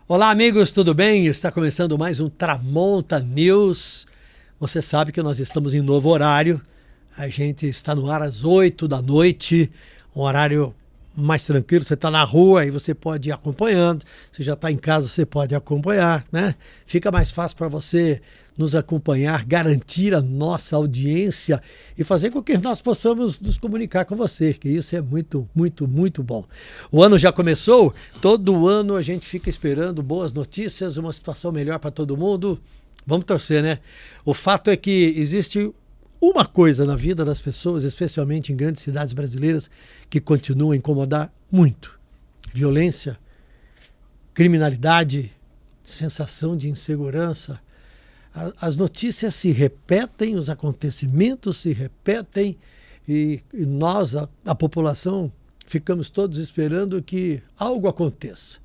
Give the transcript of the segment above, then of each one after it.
Olá, amigos, tudo bem? Está começando mais um Tramonta News. Você sabe que nós estamos em novo horário. A gente está no ar às 8 da noite, um horário mais tranquilo. Você está na rua e você pode ir acompanhando. Você já está em casa, você pode acompanhar, né? Fica mais fácil para você nos acompanhar, garantir a nossa audiência e fazer com que nós possamos nos comunicar com você, que isso é muito, muito, muito bom. O ano já começou, todo ano a gente fica esperando boas notícias, uma situação melhor para todo mundo. Vamos torcer, né? O fato é que existe uma coisa na vida das pessoas, especialmente em grandes cidades brasileiras, que continua a incomodar muito: violência, criminalidade, sensação de insegurança. As notícias se repetem, os acontecimentos se repetem e nós, a população, ficamos todos esperando que algo aconteça.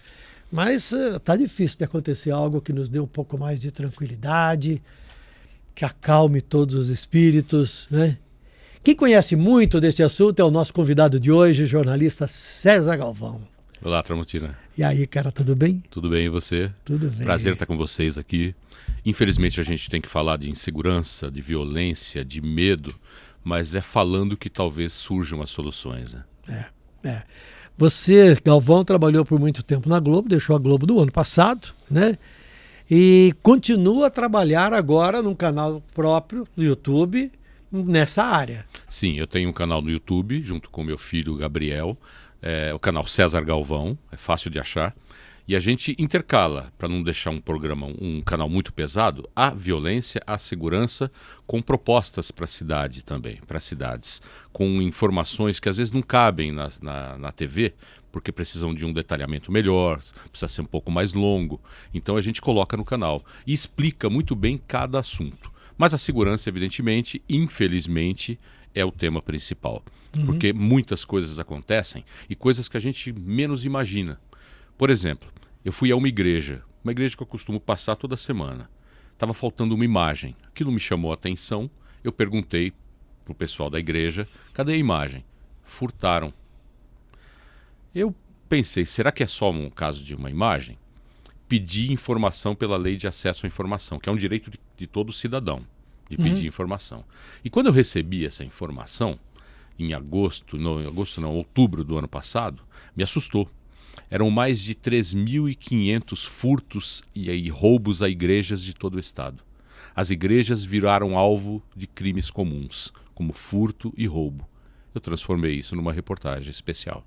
Mas está difícil de acontecer algo que nos dê um pouco mais de tranquilidade, que acalme todos os espíritos, né? Quem conhece muito desse assunto é o nosso convidado de hoje, o jornalista César Galvão. Olá, Tramontina. E aí, cara, tudo bem? Tudo bem, e você? Tudo bem. Prazer estar com vocês aqui. Infelizmente a gente tem que falar de insegurança, de violência, de medo, mas é falando que talvez surjam as soluções, né? Você, Galvão, trabalhou por muito tempo na Globo, deixou a Globo do ano passado, né? E continua a trabalhar agora num canal próprio no YouTube, nessa área. Sim, eu tenho um canal no YouTube, junto com meu filho Gabriel, o canal César Galvão, é fácil de achar. E a gente intercala, para não deixar um canal muito pesado, a violência, a segurança, com propostas para a cidade também, para as cidades, com informações que às vezes não cabem na TV, porque precisam de um detalhamento melhor, precisa ser um pouco mais longo. Então a gente coloca no canal e explica muito bem cada assunto. Mas a segurança, evidentemente, infelizmente, é o tema principal. Porque muitas coisas acontecem e coisas que a gente menos imagina. Por exemplo, eu fui a uma igreja que eu costumo passar toda semana. Estava faltando uma imagem. Aquilo me chamou a atenção. Eu perguntei para o pessoal da igreja, cadê a imagem? Furtaram. Eu pensei, será que é só um caso de uma imagem? Pedi informação pela Lei de Acesso à Informação, que é um direito de todo cidadão, de pedir informação. E quando eu recebi essa informação, em outubro do ano passado, me assustou. Eram mais de 3.500 furtos e roubos a igrejas de todo o estado. As igrejas viraram alvo de crimes comuns, como furto e roubo. Eu transformei isso numa reportagem especial.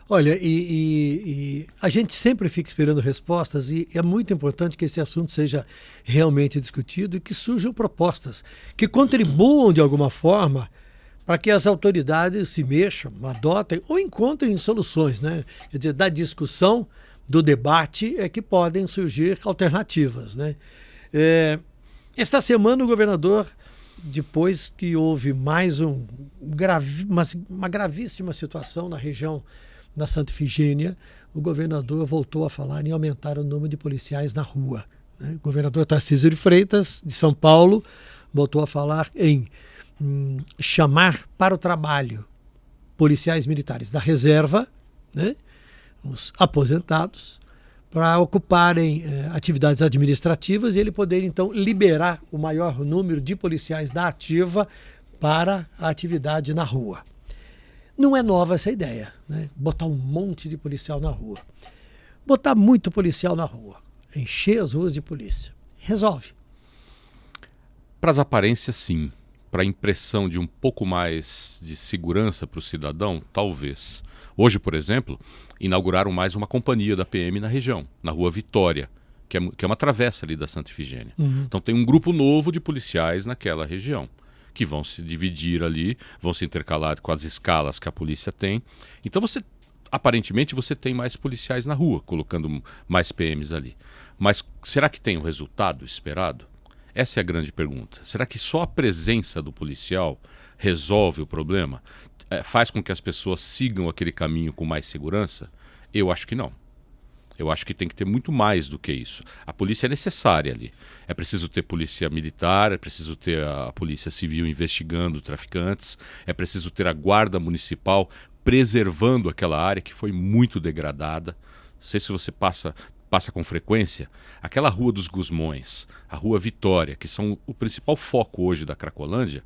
Olha, e a gente sempre fica esperando respostas e é muito importante que esse assunto seja realmente discutido e que surjam propostas que contribuam de alguma forma para que as autoridades se mexam, adotem ou encontrem soluções, né? Quer dizer, da discussão, do debate é que podem surgir alternativas, né? Esta semana o governador, depois que houve mais uma gravíssima situação na região da Santa Efigênia, o governador voltou a falar em aumentar o número de policiais na rua, né? O governador Tarcísio de Freitas, de São Paulo, voltou a falar em chamar para o trabalho policiais militares da reserva, né, os aposentados, para ocuparem atividades administrativas e ele poder, então, liberar o maior número de policiais da ativa para a atividade na rua. Não é nova essa ideia, né? Botar um monte de policial na rua. Botar muito policial na rua, encher as ruas de polícia, resolve. Para as aparências, sim. Para a impressão de um pouco mais de segurança para o cidadão, talvez. Hoje, por exemplo, inauguraram mais uma companhia da PM na região, na Rua Vitória, que é uma travessa ali da Santa Efigênia. Então tem um grupo novo de policiais naquela região, que vão se dividir ali, vão se intercalar com as escalas que a polícia tem. Então aparentemente você tem mais policiais na rua, colocando mais PMs ali. Mas será que tem o resultado esperado? Essa é a grande pergunta. Será que só a presença do policial resolve o problema? Faz com que as pessoas sigam aquele caminho com mais segurança? Eu acho que não. Eu acho que tem que ter muito mais do que isso. A polícia é necessária ali. É preciso ter polícia militar, é preciso ter a polícia civil investigando traficantes, é preciso ter a guarda municipal preservando aquela área que foi muito degradada. sei se você passa com frequência, aquela Rua dos Gusmões, a Rua Vitória, que são o principal foco hoje da Cracolândia,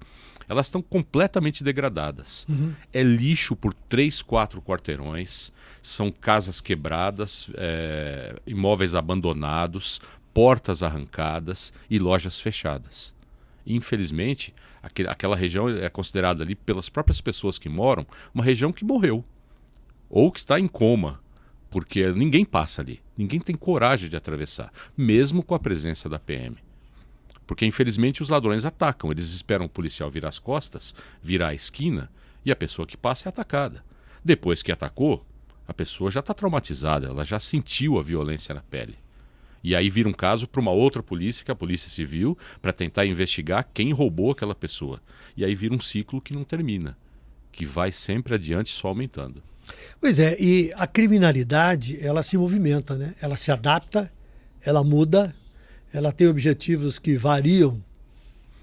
elas estão completamente degradadas. É lixo por 3, 4 quarteirões, são casas quebradas, imóveis abandonados, portas arrancadas e lojas fechadas. Infelizmente, aquela região é considerada ali pelas próprias pessoas que moram uma região que morreu ou que está em coma, porque ninguém passa ali, ninguém tem coragem de atravessar, mesmo com a presença da PM. Porque infelizmente os ladrões atacam, eles esperam o policial virar as costas, virar a esquina e a pessoa que passa é atacada. Depois que atacou, a pessoa já está traumatizada, ela já sentiu a violência na pele. E aí vira um caso para uma outra polícia, que é a Polícia Civil, para tentar investigar quem roubou aquela pessoa. E aí vira um ciclo que não termina, que vai sempre adiante só aumentando. Pois é, e a criminalidade, ela se movimenta, né? Ela se adapta, ela muda, ela tem objetivos que variam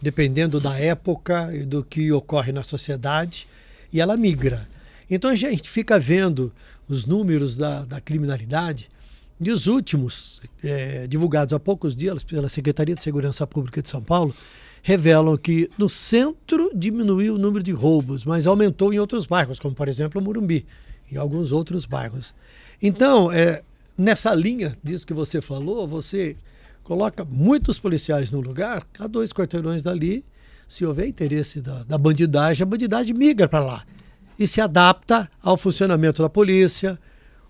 dependendo da época e do que ocorre na sociedade, e ela migra. Então a gente fica vendo os números da criminalidade, e os últimos, divulgados há poucos dias pela Secretaria de Segurança Pública de São Paulo, revelam que no centro diminuiu o número de roubos, mas aumentou em outros bairros, como por exemplo o Morumbi, e alguns outros bairros. Então, nessa linha disso que você falou, você coloca muitos policiais no lugar, a 2 quarteirões dali, se houver interesse da bandidagem, a bandidagem migra para lá e se adapta ao funcionamento da polícia,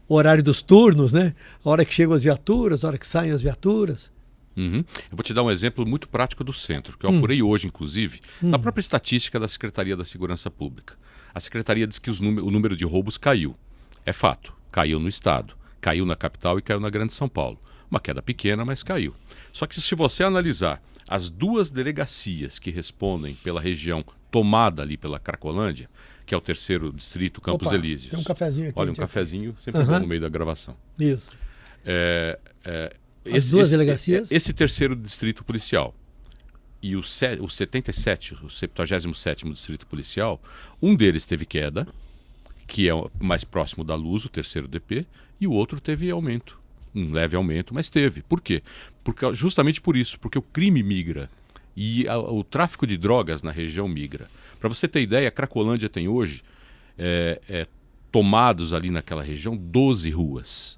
o horário dos turnos, né? A hora que chegam as viaturas, a hora que saem as viaturas. Eu vou te dar um exemplo muito prático do centro, que eu apurei hoje, inclusive, na própria estatística da Secretaria da Segurança Pública. A Secretaria diz que o número de roubos caiu. É fato, caiu no estado, caiu na capital e caiu na Grande São Paulo. Uma queda pequena, mas caiu. Só que se você analisar as 2 delegacias que respondem pela região tomada ali pela Cracolândia, que é o 3º distrito, Campos Elíseos. Tem um cafezinho aqui. Olha, um cafezinho sempre bom no meio da gravação. Isso. As 2 delegacias? Esse 3º distrito policial e o 77, o 77º distrito policial, um deles teve queda, que é o mais próximo da Luz, o 3º DP, e o outro teve aumento, um leve aumento, mas teve. Por quê? Justamente por isso, porque o crime migra e o tráfico de drogas na região migra. Para você ter ideia, a Cracolândia tem hoje, tomados ali naquela região, 12 ruas.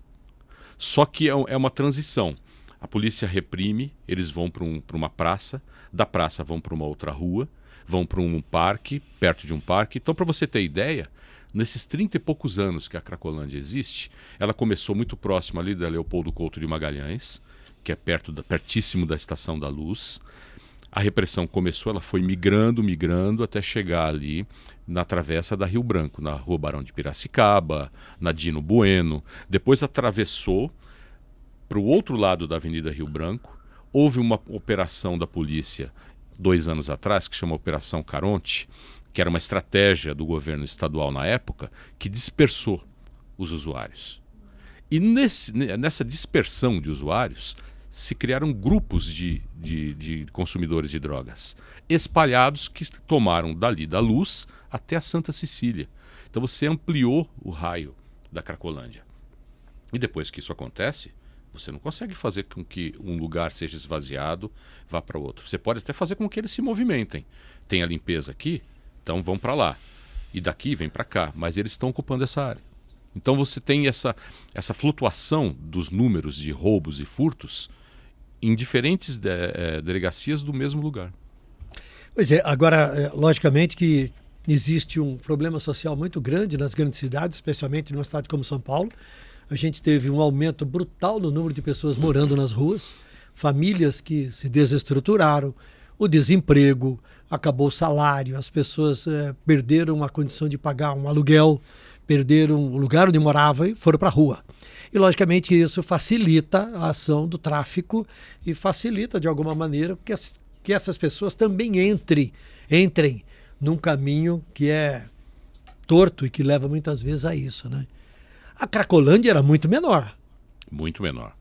Só que é uma transição. A polícia reprime, eles vão para uma praça, da praça vão para uma outra rua, vão para um parque, perto de um parque. Então, para você ter ideia, nesses 30 e poucos anos que a Cracolândia existe, ela começou muito próximo ali da Leopoldo Couto de Magalhães, que é pertíssimo da Estação da Luz. A repressão começou, ela foi migrando até chegar ali na travessa da Rio Branco, na Rua Barão de Piracicaba, na Dino Bueno. Depois atravessou para o outro lado da Avenida Rio Branco. Houve uma operação da polícia 2 anos atrás, que chama Operação Caronte, que era uma estratégia do governo estadual na época, que dispersou os usuários. E nessa dispersão de usuários, se criaram grupos de consumidores de drogas, espalhados, que tomaram dali da Luz até a Santa Cecília. Então você ampliou o raio da Cracolândia. E depois que isso acontece, você não consegue fazer com que um lugar seja esvaziado, vá para outro. Você pode até fazer com que eles se movimentem. Tem a limpeza aqui, então vão para lá. E daqui vem para cá, mas eles estão ocupando essa área. Então você tem essa flutuação dos números de roubos e furtos em diferentes delegacias do mesmo lugar. Pois é, agora, logicamente que existe um problema social muito grande nas grandes cidades, especialmente numa cidade como São Paulo. A gente teve um aumento brutal no número de pessoas morando nas ruas, famílias que se desestruturaram, o desemprego, acabou o salário, as pessoas perderam a condição de pagar um aluguel, perderam o lugar onde moravam e foram para a rua. E, logicamente, isso facilita a ação do tráfico e facilita, de alguma maneira, que essas pessoas também entrem num caminho que é torto e que leva muitas vezes a isso, né? A Cracolândia era muito menor. Muito menor.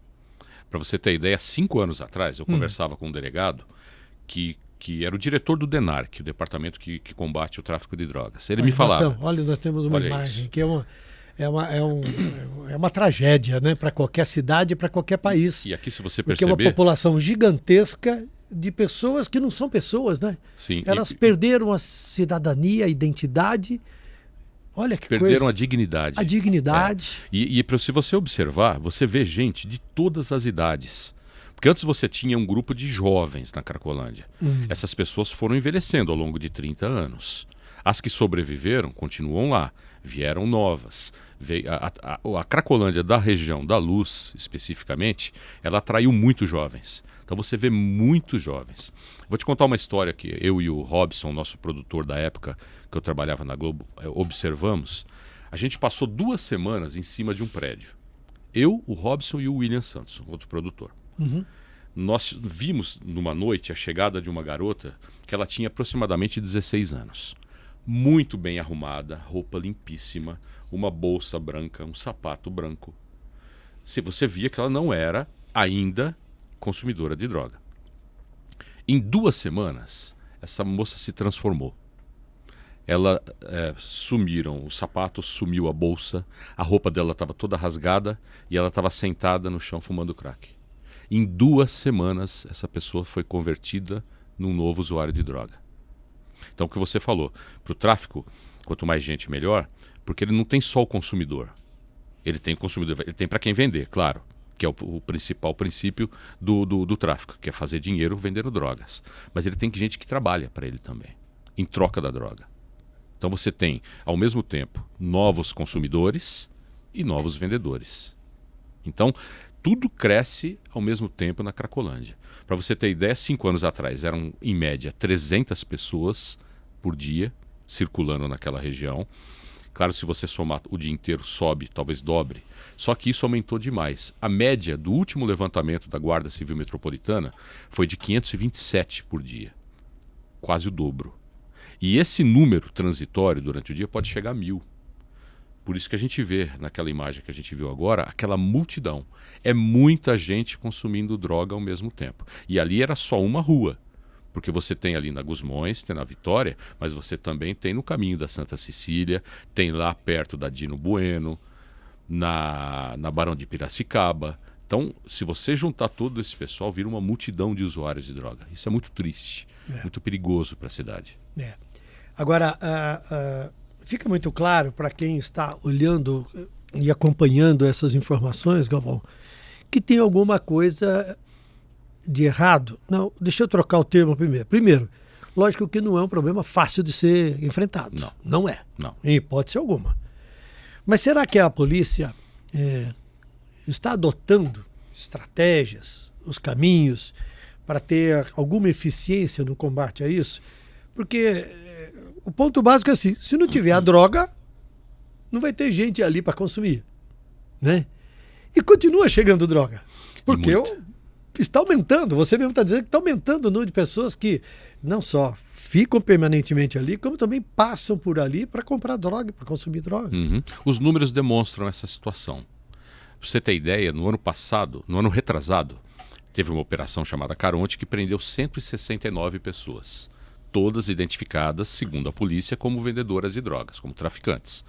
Para você ter ideia, 5 anos atrás, eu conversava com um delegado que era o diretor do DENARC, o departamento que combate o tráfico de drogas. Ele me falava... Nós temos uma imagem que é uma tragédia, né? Para qualquer cidade, para qualquer país. E aqui, se você porque é perceber... uma população gigantesca de pessoas que não são pessoas, né? Sim, Elas perderam a cidadania, a identidade. Olha que perderam coisa. a dignidade. A dignidade. Se você observar, você vê gente de todas as idades. Porque antes você tinha um grupo de jovens na Cracolândia. Essas pessoas foram envelhecendo ao longo de 30 anos. As que sobreviveram continuam lá, vieram novas. A Cracolândia da região da Luz, especificamente, ela atraiu muitos jovens. Então você vê muitos jovens. Vou te contar uma história que eu e o Robson, nosso produtor da época que eu trabalhava na Globo, observamos. A gente passou 2 semanas em cima de um prédio. Eu, o Robson e o William Santos, outro produtor. Nós vimos numa noite a chegada de uma garota que ela tinha aproximadamente 16 anos. Muito bem arrumada, roupa limpíssima, uma bolsa branca, um sapato branco. Se você via que ela não era ainda consumidora de droga. Em 2 semanas, essa moça se transformou. Ela sumiram, o sapato sumiu, a bolsa, a roupa dela estava toda rasgada e ela estava sentada no chão fumando crack. Em 2 semanas, essa pessoa foi convertida num novo usuário de droga. Então, o que você falou, para o tráfico, quanto mais gente, melhor, porque ele não tem só o consumidor. Ele tem o consumidor, ele tem para quem vender, claro, que é o principal princípio do tráfico, que é fazer dinheiro vendendo drogas. Mas ele tem gente que trabalha para ele também, em troca da droga. Então você tem, ao mesmo tempo, novos consumidores e novos vendedores. Então, tudo cresce ao mesmo tempo na Cracolândia. Para você ter ideia, 5 anos atrás eram, em média, 300 pessoas por dia circulando naquela região. Claro, se você somar o dia inteiro, sobe, talvez dobre. Só que isso aumentou demais. A média do último levantamento da Guarda Civil Metropolitana foi de 527 por dia. Quase o dobro. E esse número transitório durante o dia pode chegar a 1.000. Por isso que a gente vê, naquela imagem que a gente viu agora, aquela multidão. É muita gente consumindo droga ao mesmo tempo. E ali era só uma rua. Porque você tem ali na Gusmões, tem na Vitória, mas você também tem no caminho da Santa Cecília, tem lá perto da Dino Bueno, na Barão de Piracicaba. Então, se você juntar todo esse pessoal, vira uma multidão de usuários de droga. Isso é muito triste, muito perigoso para a cidade. Agora, fica muito claro para quem está olhando e acompanhando essas informações, Galvão, que tem alguma coisa de errado. Não, deixa eu trocar o termo primeiro. Primeiro, lógico que não é um problema fácil de ser enfrentado. Não. Não é. Não. Em hipótese alguma. Mas será que a polícia está adotando estratégias, os caminhos para ter alguma eficiência no combate a isso? Porque o ponto básico é assim, se não tiver a droga, não vai ter gente ali para consumir, né? E continua chegando droga. Porque está aumentando, você mesmo está dizendo que está aumentando o número de pessoas que não só ficam permanentemente ali, como também passam por ali para comprar droga, para consumir droga. Os números demonstram essa situação. Pra você ter ideia, no ano passado, no ano retrasado, teve uma operação chamada Caronte que prendeu 169 pessoas. Todas identificadas, segundo a polícia, como vendedoras de drogas, como traficantes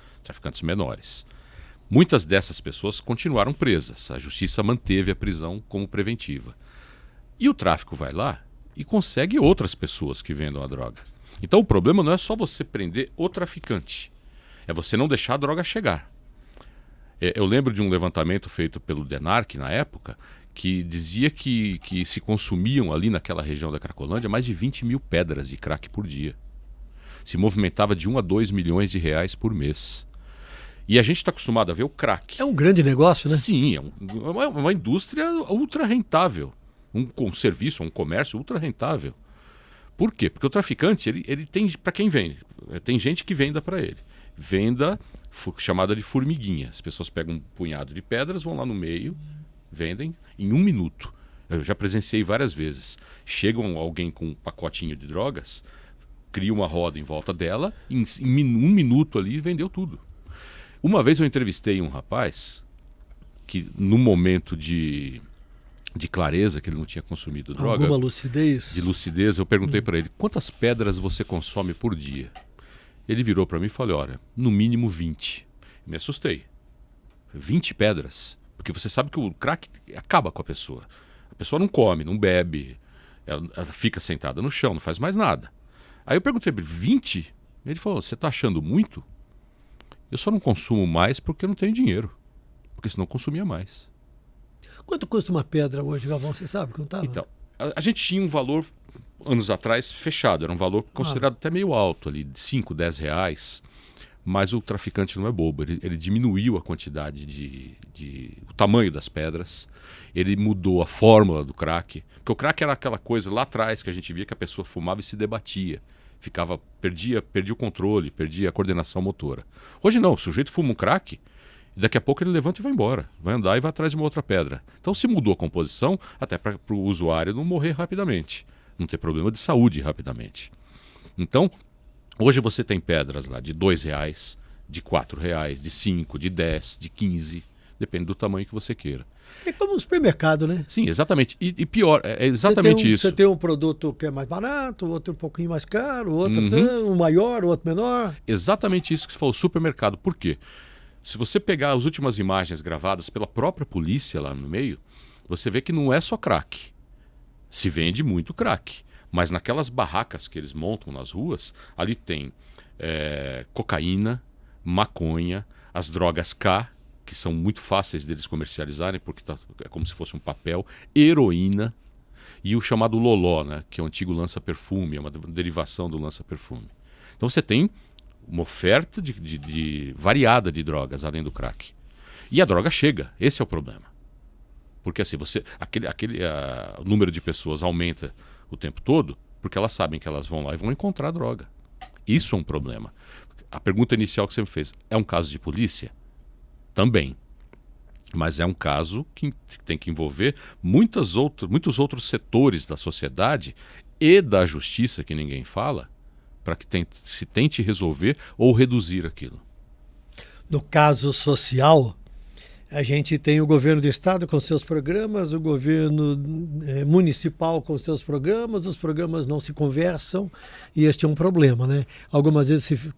menores. Muitas dessas pessoas continuaram presas. A justiça manteve a prisão como preventiva. E o tráfico vai lá e consegue outras pessoas que vendam a droga. Então o problema não é só você prender o traficante, é você não deixar a droga chegar. Eu lembro de um levantamento feito pelo DENARC na época, que dizia que se consumiam ali naquela região da Cracolândia mais de 20 mil pedras de crack por dia. Se movimentava de 1 a 2 milhões de reais por mês. E a gente está acostumado a ver o crack. É um grande negócio, né? Sim, é uma indústria ultra rentável. Um serviço, um comércio ultra rentável. Por quê? Porque o traficante, ele tem para quem vende. Tem gente que venda para ele. Venda chamada de formiguinha. As pessoas pegam um punhado de pedras, vão lá no meio, vendem em 1 minuto. Eu já presenciei várias vezes. Chegam alguém com um pacotinho de drogas, cria uma roda em volta dela, em 1 minuto ali vendeu tudo. Uma vez eu entrevistei um rapaz que, num momento de clareza, que ele não tinha consumido droga, alguma lucidez? De lucidez, eu perguntei para ele, quantas pedras você consome por dia? Ele virou para mim e falou, olha, no mínimo 20. Me assustei. 20 pedras. Porque você sabe que o crack acaba com a pessoa. A pessoa não come, não bebe, ela fica sentada no chão, não faz mais nada. Aí eu perguntei para ele, 20? Ele falou, você está achando muito? Eu só não consumo mais porque eu não tenho dinheiro. Porque senão eu consumia mais. Quanto custa uma pedra hoje, Galvão? Você sabe que não estava? Então, a gente tinha um valor, anos atrás, fechado. Era um valor considerado até meio alto, ali, de 5, 10 reais. Mas o traficante não é bobo. Ele diminuiu a quantidade o tamanho das pedras. Ele mudou a fórmula do crack. Porque o crack era aquela coisa lá atrás que a gente via que a pessoa fumava e se debatia. Perdia o controle, perdia a coordenação motora. Hoje não, o sujeito fuma um crack e daqui a pouco ele levanta e vai embora. Vai andar e vai atrás de uma outra pedra. Então se mudou a composição até para o usuário não morrer rapidamente. Não ter problema de saúde rapidamente. Então, hoje você tem pedras lá de R$2, de R$4, de 5, de 10, de 15. Depende do tamanho que você queira. É como um supermercado, né? Sim, exatamente. E pior, é exatamente isso. Você tem um produto que é mais barato, outro um pouquinho mais caro, outro um maior, outro menor. Exatamente isso que você falou, supermercado. Por quê? Se você pegar as últimas imagens gravadas pela própria polícia lá no meio, você vê que não é só crack. Se vende muito crack. Mas naquelas barracas que eles montam nas ruas, ali tem cocaína, maconha, as drogas K, que são muito fáceis deles comercializarem, porque é como se fosse um papel, heroína e o chamado loló, né, que é o antigo lança-perfume, é uma derivação do lança-perfume. Então você tem uma oferta variada de drogas, além do crack. E a droga chega, esse é o problema. Porque assim, o número de pessoas aumenta o tempo todo, porque elas sabem que elas vão lá e vão encontrar droga. Isso é um problema. A pergunta inicial que você me fez, é um caso de polícia? Também. Mas é um caso que tem que envolver muitos outros setores da sociedade e da justiça, que ninguém fala, para que se tente resolver ou reduzir aquilo. No caso social, a gente tem o governo do estado com seus programas, o governo municipal com seus programas, os programas não se conversam e este é um problema, né? Algumas vezes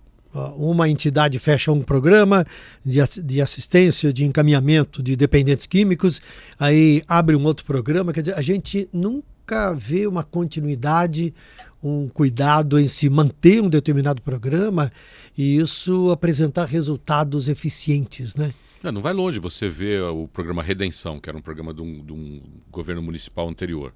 uma entidade fecha um programa de assistência, de encaminhamento de dependentes químicos, aí abre um outro programa, quer dizer, a gente nunca vê uma continuidade, um cuidado em se manter um determinado programa e isso apresentar resultados eficientes, né? Não vai longe, você vê o programa Redenção, que era um programa de um governo municipal anterior.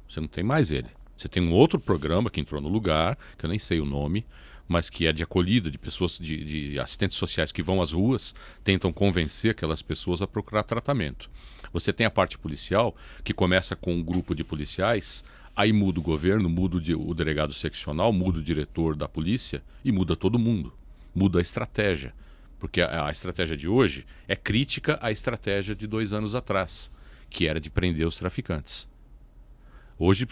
Você não tem mais ele. Você tem um outro programa que entrou no lugar, que eu nem sei o nome, mas que é de acolhida de pessoas, de assistentes sociais que vão às ruas, tentam convencer aquelas pessoas a procurar tratamento. Você tem a parte policial, que começa com um grupo de policiais, aí muda o governo, muda o delegado seccional, muda o diretor da polícia e muda todo mundo. Muda a estratégia. Porque a estratégia de hoje é crítica à estratégia de 2 anos atrás, que era de prender os traficantes. Hoje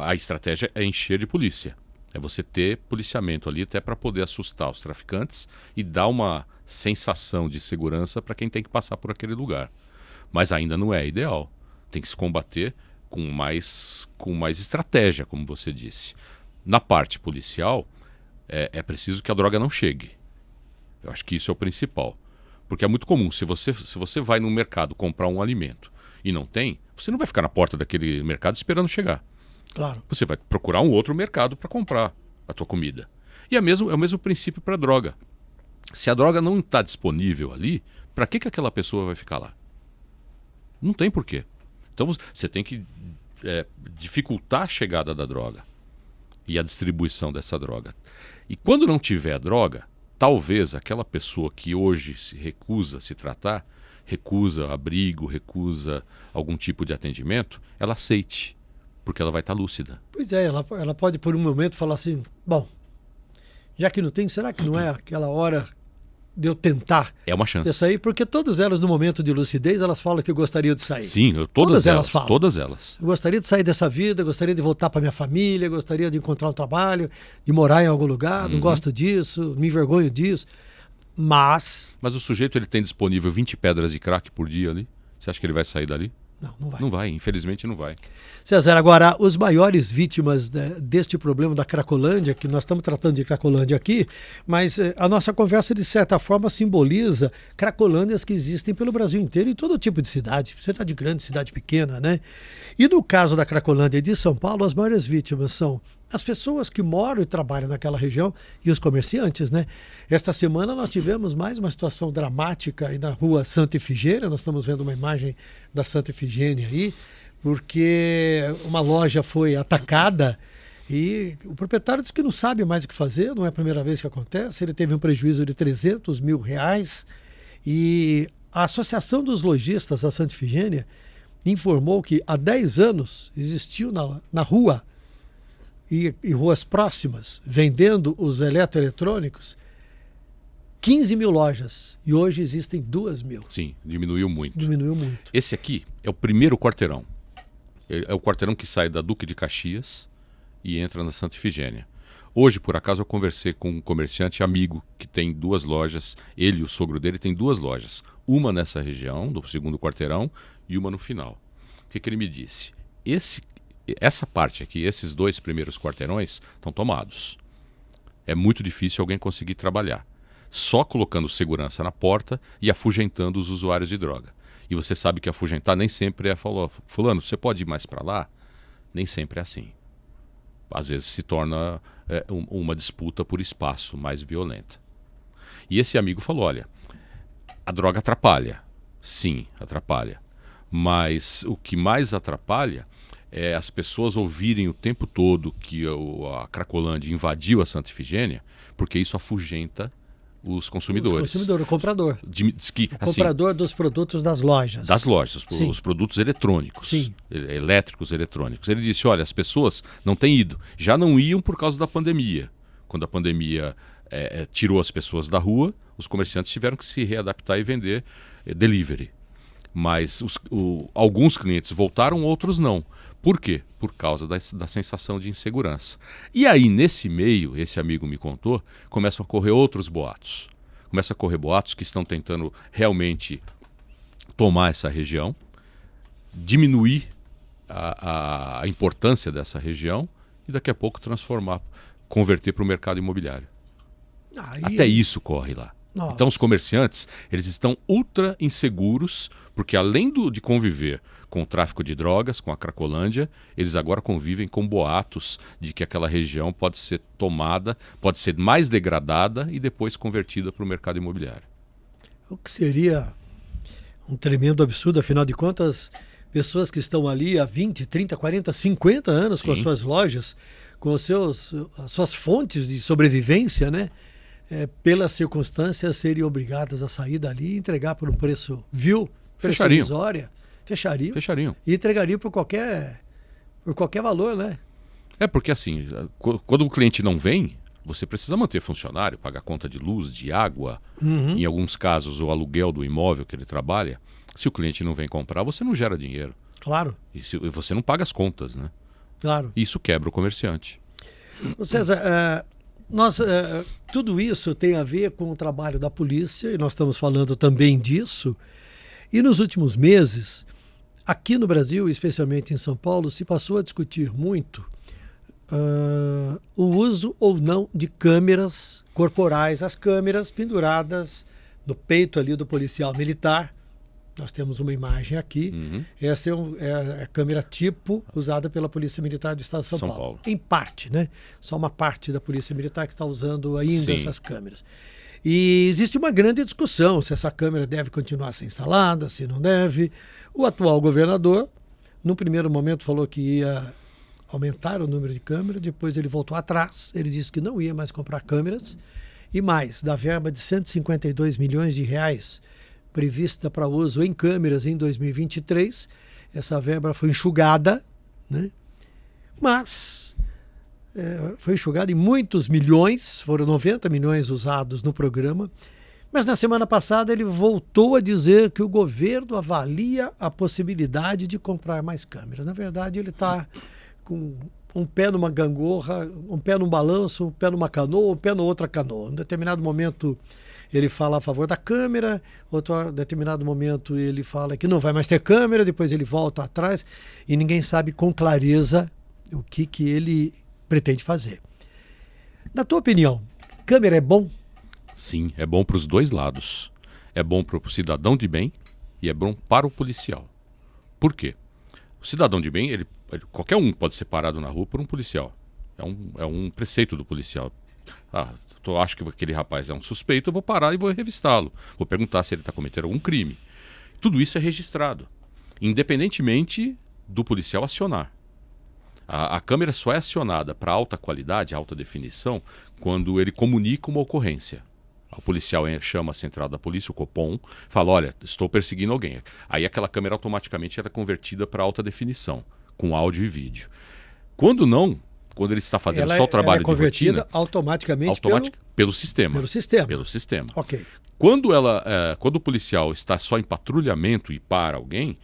a estratégia é encher de polícia. É você ter policiamento ali até para poder assustar os traficantes e dar uma sensação de segurança para quem tem que passar por aquele lugar. Mas ainda não é ideal. Tem que se combater com mais estratégia, como você disse. Na parte policial, é preciso que a droga não chegue. Eu acho que isso é o principal. Porque é muito comum, se você vai no mercado comprar um alimento e não tem, você não vai ficar na porta daquele mercado esperando chegar. Claro. Você vai procurar um outro mercado para comprar a tua comida. E é o mesmo princípio para a droga. Se a droga não está disponível ali, para que aquela pessoa vai ficar lá? Não tem porquê. Então você tem que dificultar a chegada da droga e a distribuição dessa droga. E quando não tiver a droga, talvez aquela pessoa que hoje se recusa a se tratar, recusa abrigo, recusa algum tipo de atendimento, ela aceite, porque ela vai estar lúcida. Pois é, ela pode por um momento falar assim, bom, já que não tem, será que não é aquela hora de eu tentar É uma chance. de sair? Porque todas elas, no momento de lucidez, elas falam que gostariam de sair. Sim, todas elas falam. Todas elas. Eu gostaria de sair dessa vida, gostaria de voltar para minha família, gostaria de encontrar um trabalho, de morar em algum lugar, não gosto disso, me envergonho disso. Mas o sujeito ele tem disponível 20 pedras de crack por dia ali. Você acha que ele vai sair dali? Não vai. Não vai, infelizmente não vai. César, agora, os maiores vítimas deste problema da Cracolândia, que nós estamos tratando de Cracolândia aqui, mas a nossa conversa, de certa forma, simboliza Cracolândias que existem pelo Brasil inteiro, em todo tipo de cidade, cidade grande, cidade pequena, né? E no caso da Cracolândia de São Paulo, as maiores vítimas são as pessoas que moram e trabalham naquela região e os comerciantes, né? Esta semana nós tivemos mais uma situação dramática aí na rua Santa Efigênia, nós estamos vendo uma imagem da Santa Efigênia aí, porque uma loja foi atacada e o proprietário disse que não sabe mais o que fazer, não é a primeira vez que acontece, ele teve um prejuízo de R$300 mil e a Associação dos Lojistas da Santa Efigênia informou que há 10 anos existiu na rua e ruas próximas, vendendo os eletroeletrônicos, 15 mil lojas. E hoje existem 2 mil. Sim, diminuiu muito. Diminuiu muito. Esse aqui é o primeiro quarteirão. É o quarteirão que sai da Duque de Caxias e entra na Santa Efigênia. Hoje, por acaso, eu conversei com um comerciante amigo que tem 2 lojas. Ele e o sogro dele têm 2 lojas. Uma nessa região, do segundo quarteirão, e uma no final. O que ele me disse? Essa parte aqui, esses 2 primeiros quarteirões, estão tomados. É muito difícil alguém conseguir trabalhar. Só colocando segurança na porta e afugentando os usuários de droga. E você sabe que afugentar nem sempre é falar, fulano, você pode ir mais para lá? Nem sempre é assim. Às vezes se torna uma disputa por espaço mais violenta. E esse amigo falou, olha, a droga atrapalha. Sim, atrapalha. Mas o que mais atrapalha é as pessoas ouvirem o tempo todo que a Cracolândia invadiu a Santa Efigênia, porque isso afugenta os consumidores. O comprador. Comprador dos produtos das lojas. Das lojas, os produtos eletrônicos. Sim. Elétricos, eletrônicos. Ele disse, olha, as pessoas não têm ido. Já não iam por causa da pandemia. Quando a pandemia tirou as pessoas da rua, os comerciantes tiveram que se readaptar e vender delivery. Mas alguns clientes voltaram, outros não. Por quê? Por causa da sensação de insegurança. E aí, nesse meio, esse amigo me contou, começam a correr outros boatos. Começam a correr boatos que estão tentando realmente tomar essa região, diminuir a importância dessa região e daqui a pouco converter para o mercado imobiliário. Até isso corre lá. Nossa. Então os comerciantes, eles estão ultra inseguros, porque além de conviver com o tráfico de drogas, com a Cracolândia, eles agora convivem com boatos de que aquela região pode ser tomada, pode ser mais degradada e depois convertida para o mercado imobiliário. O que seria um tremendo absurdo, afinal de contas, pessoas que estão ali há 20, 30, 40, 50 anos com as suas lojas, com as suas fontes de sobrevivência, né? Pelas circunstâncias, seriam obrigadas a sair dali e entregar por um preço irrisória. Fechariam. E entregariam por qualquer valor, né? Porque assim, quando o cliente não vem, você precisa manter funcionário, pagar conta de luz, de água, em alguns casos o aluguel do imóvel que ele trabalha. Se o cliente não vem comprar, você não gera dinheiro. Claro. E você não paga as contas, né? Claro. Isso quebra o comerciante. César, tudo isso tem a ver com o trabalho da polícia, e nós estamos falando também disso. E nos últimos meses, aqui no Brasil, especialmente em São Paulo, se passou a discutir muito o uso ou não de câmeras corporais, as câmeras penduradas no peito ali do policial militar. Nós temos uma imagem aqui. Essa é a câmera tipo usada pela Polícia Militar do Estado de São Paulo. Em parte, né? Só uma parte da Polícia Militar que está usando ainda essas câmeras. E existe uma grande discussão se essa câmera deve continuar a ser instalada, se não deve. O atual governador, no primeiro momento, falou que ia aumentar o número de câmeras, depois ele voltou atrás, ele disse que não ia mais comprar câmeras, e mais, da verba de 152 milhões de reais prevista para uso em câmeras em 2023, essa verba foi enxugada, né? Mas foi enxugada em muitos milhões, foram 90 milhões usados no programa, mas na semana passada ele voltou a dizer que o governo avalia a possibilidade de comprar mais câmeras. Na verdade, ele está com um pé numa gangorra, um pé num balanço, um pé numa canoa, um pé na outra canoa. Em determinado momento ele fala a favor da câmera, outro determinado momento ele fala que não vai mais ter câmera, depois ele volta atrás e ninguém sabe com clareza o que ele pretende fazer. Na tua opinião, câmera é bom? Sim, é bom para os dois lados. É bom para o cidadão de bem e é bom para o policial. Por quê? O cidadão de bem, qualquer um pode ser parado na rua por um policial. É um preceito do policial. Eu acho que aquele rapaz é um suspeito, eu vou parar e vou revistá-lo. Vou perguntar se ele está cometendo algum crime. Tudo isso é registrado, independentemente do policial acionar. A câmera só é acionada para alta qualidade, alta definição, quando ele comunica uma ocorrência. O policial chama a central da polícia, o Copom, fala, olha, estou perseguindo alguém. Aí aquela câmera automaticamente era convertida para alta definição, com áudio e vídeo. Quando ele está fazendo só o trabalho de rotina... automaticamente pelo sistema. Pelo sistema. Pelo sistema. Ok. Quando o policial está só em patrulhamento e para alguém,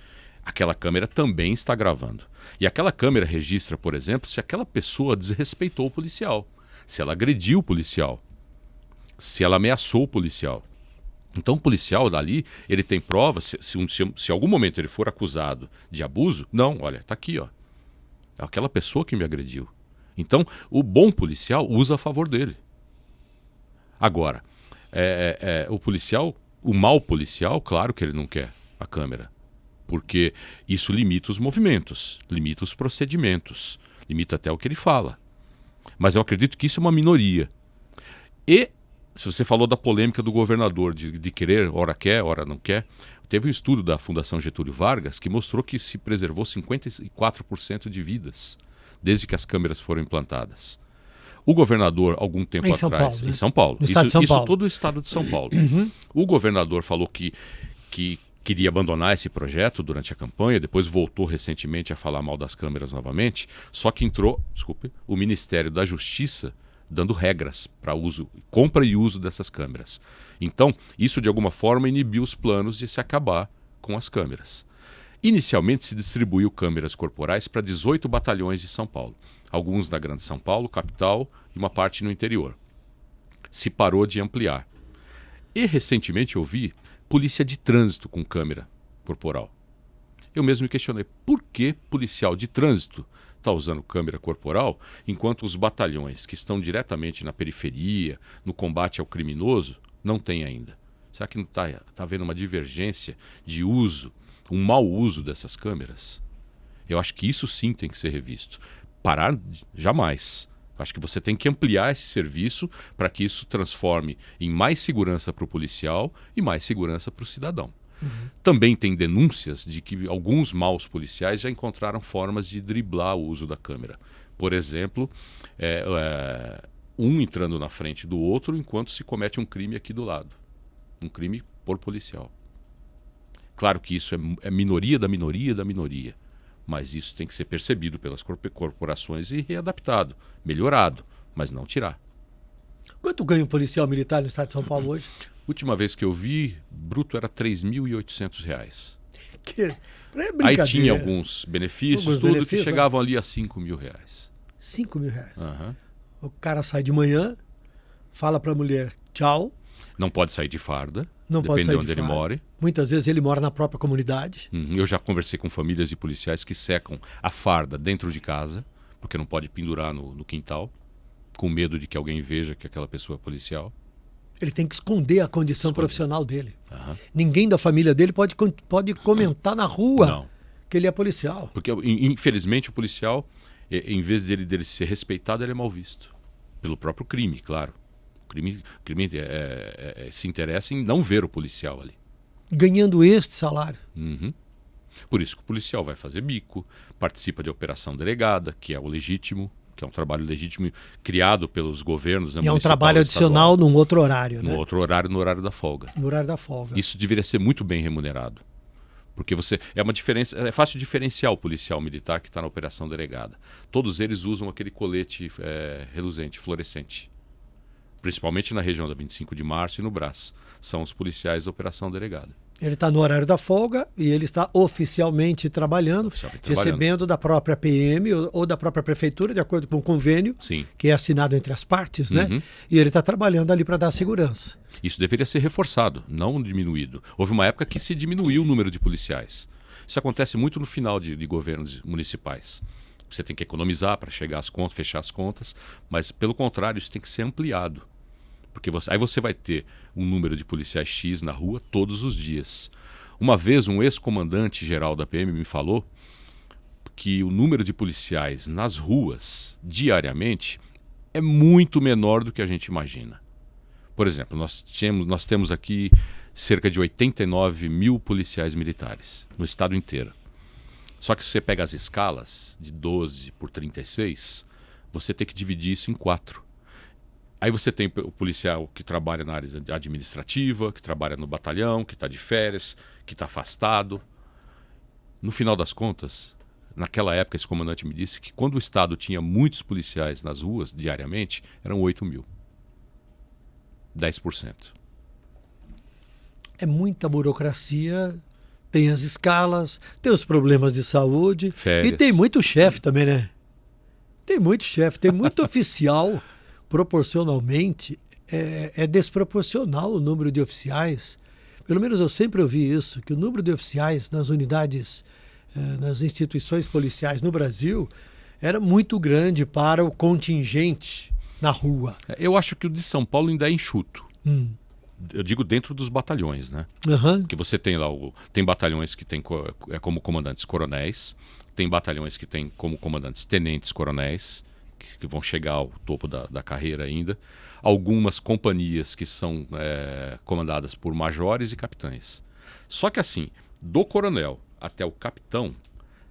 aquela câmera também está gravando. E aquela câmera registra, por exemplo, se aquela pessoa desrespeitou o policial, se ela agrediu o policial, se ela ameaçou o policial. Então o policial dali, ele tem provas, se em algum momento ele for acusado de abuso, não, olha, está aqui, ó. É aquela pessoa que me agrediu. Então o bom policial usa a favor dele. Agora, o mau policial, claro que ele não quer a câmera. Porque isso limita os movimentos, limita os procedimentos, limita até o que ele fala. Mas eu acredito que isso é uma minoria. E, se você falou da polêmica do governador, de querer, ora quer, ora não quer, teve um estudo da Fundação Getúlio Vargas que mostrou que se preservou 54% de vidas, desde que as câmeras foram implantadas. O governador, algum tempo atrás, em São Paulo, isso todo o estado de São Paulo. Uhum. O governador falou que queria abandonar esse projeto durante a campanha, depois voltou recentemente a falar mal das câmeras novamente, só que entrou, o Ministério da Justiça dando regras para uso, compra e uso dessas câmeras. Então, isso de alguma forma inibiu os planos de se acabar com as câmeras. Inicialmente se distribuiu câmeras corporais para 18 batalhões de São Paulo, alguns na Grande São Paulo, capital, e uma parte no interior. Se parou de ampliar. E recentemente eu vi polícia de trânsito com câmera corporal. Eu mesmo me questionei, por que policial de trânsito está usando câmera corporal, enquanto os batalhões que estão diretamente na periferia, no combate ao criminoso, não têm ainda? Será que não está havendo uma divergência de uso, um mau uso dessas câmeras? Eu acho que isso sim tem que ser revisto. Parar, jamais. Acho que você tem que ampliar esse serviço para que isso transforme em mais segurança para o policial e mais segurança para o cidadão. Uhum. Também tem denúncias de que alguns maus policiais já encontraram formas de driblar o uso da câmera. Por exemplo, um entrando na frente do outro enquanto se comete um crime aqui do lado. Um crime por policial. Claro que isso é minoria da minoria da minoria. Mas isso tem que ser percebido pelas corporações e readaptado, melhorado, mas não tirar. Quanto ganha um policial militar no estado de São Paulo hoje? Última vez que eu vi, bruto era R$ 3.800. Que é aí tinha alguns benefícios, que chegavam ali a R$5.000. R$5.000? Uhum. O cara sai de manhã, fala para a mulher tchau. Não pode sair de farda, não pode sair de onde ele mora. Muitas vezes ele mora na própria comunidade. Eu já conversei com famílias de policiais que secam a farda dentro de casa, porque não pode pendurar no quintal, com medo de que alguém veja que aquela pessoa é policial. Ele tem que esconder a condição profissional dele. Uhum. Ninguém da família dele pode comentar na rua que ele é policial. Porque, infelizmente, o policial, em vez dele ser respeitado, ele é mal visto. Pelo próprio crime, claro. O crime se interessa em não ver o policial ali. Ganhando este salário. Uhum. Por isso que o policial vai fazer bico, participa de operação delegada, que é o legítimo, que é um trabalho legítimo criado pelos governos. E é um trabalho adicional num outro horário, né? No outro horário, no horário da folga. No horário da folga. Isso deveria ser muito bem remunerado. Porque é fácil diferenciar o policial militar que está na operação delegada. Todos eles usam aquele colete reluzente, fluorescente. Principalmente na região da 25 de Março e no Brás. São os policiais da operação delegada. Ele está no horário da folga e ele está oficialmente trabalhando, recebendo da própria PM ou da própria prefeitura, de acordo com o convênio, Sim. que é assinado entre as partes, né? E ele está trabalhando ali para dar segurança. Isso deveria ser reforçado, não diminuído. Houve uma época que se diminuiu o número de policiais. Isso acontece muito no final de governos municipais. Você tem que economizar para chegar às contas, fechar as contas, mas pelo contrário, isso tem que ser ampliado. Porque aí você vai ter um número de policiais X na rua todos os dias. Uma vez um ex-comandante geral da PM me falou que o número de policiais nas ruas diariamente é muito menor do que a gente imagina. Por exemplo, nós temos aqui cerca de 89 mil policiais militares no estado inteiro. Só que se você pega as escalas de 12 por 36, você tem que dividir isso em 4. Aí você tem o policial que trabalha na área administrativa, que trabalha no batalhão, que está de férias, que está afastado. No final das contas, naquela época esse comandante me disse que quando o estado tinha muitos policiais nas ruas diariamente, eram 8 mil. 10%. É muita burocracia, tem as escalas, tem os problemas de saúde. Férias. E tem muito chefe também, né? Tem muito chefe, tem muito oficial. Proporcionalmente, é desproporcional o número de oficiais. Pelo menos eu sempre ouvi isso, que o número de oficiais nas unidades, nas instituições policiais no Brasil, era muito grande para o contingente na rua. Eu acho que o de São Paulo ainda é enxuto. Eu digo dentro dos batalhões, né? Porque você tem lá, tem batalhões que tem como comandantes coronéis, tem batalhões que tem como comandantes tenentes coronéis, que vão chegar ao topo da carreira ainda. Algumas companhias que são comandadas por majores e capitães. Só que assim, do coronel até o capitão,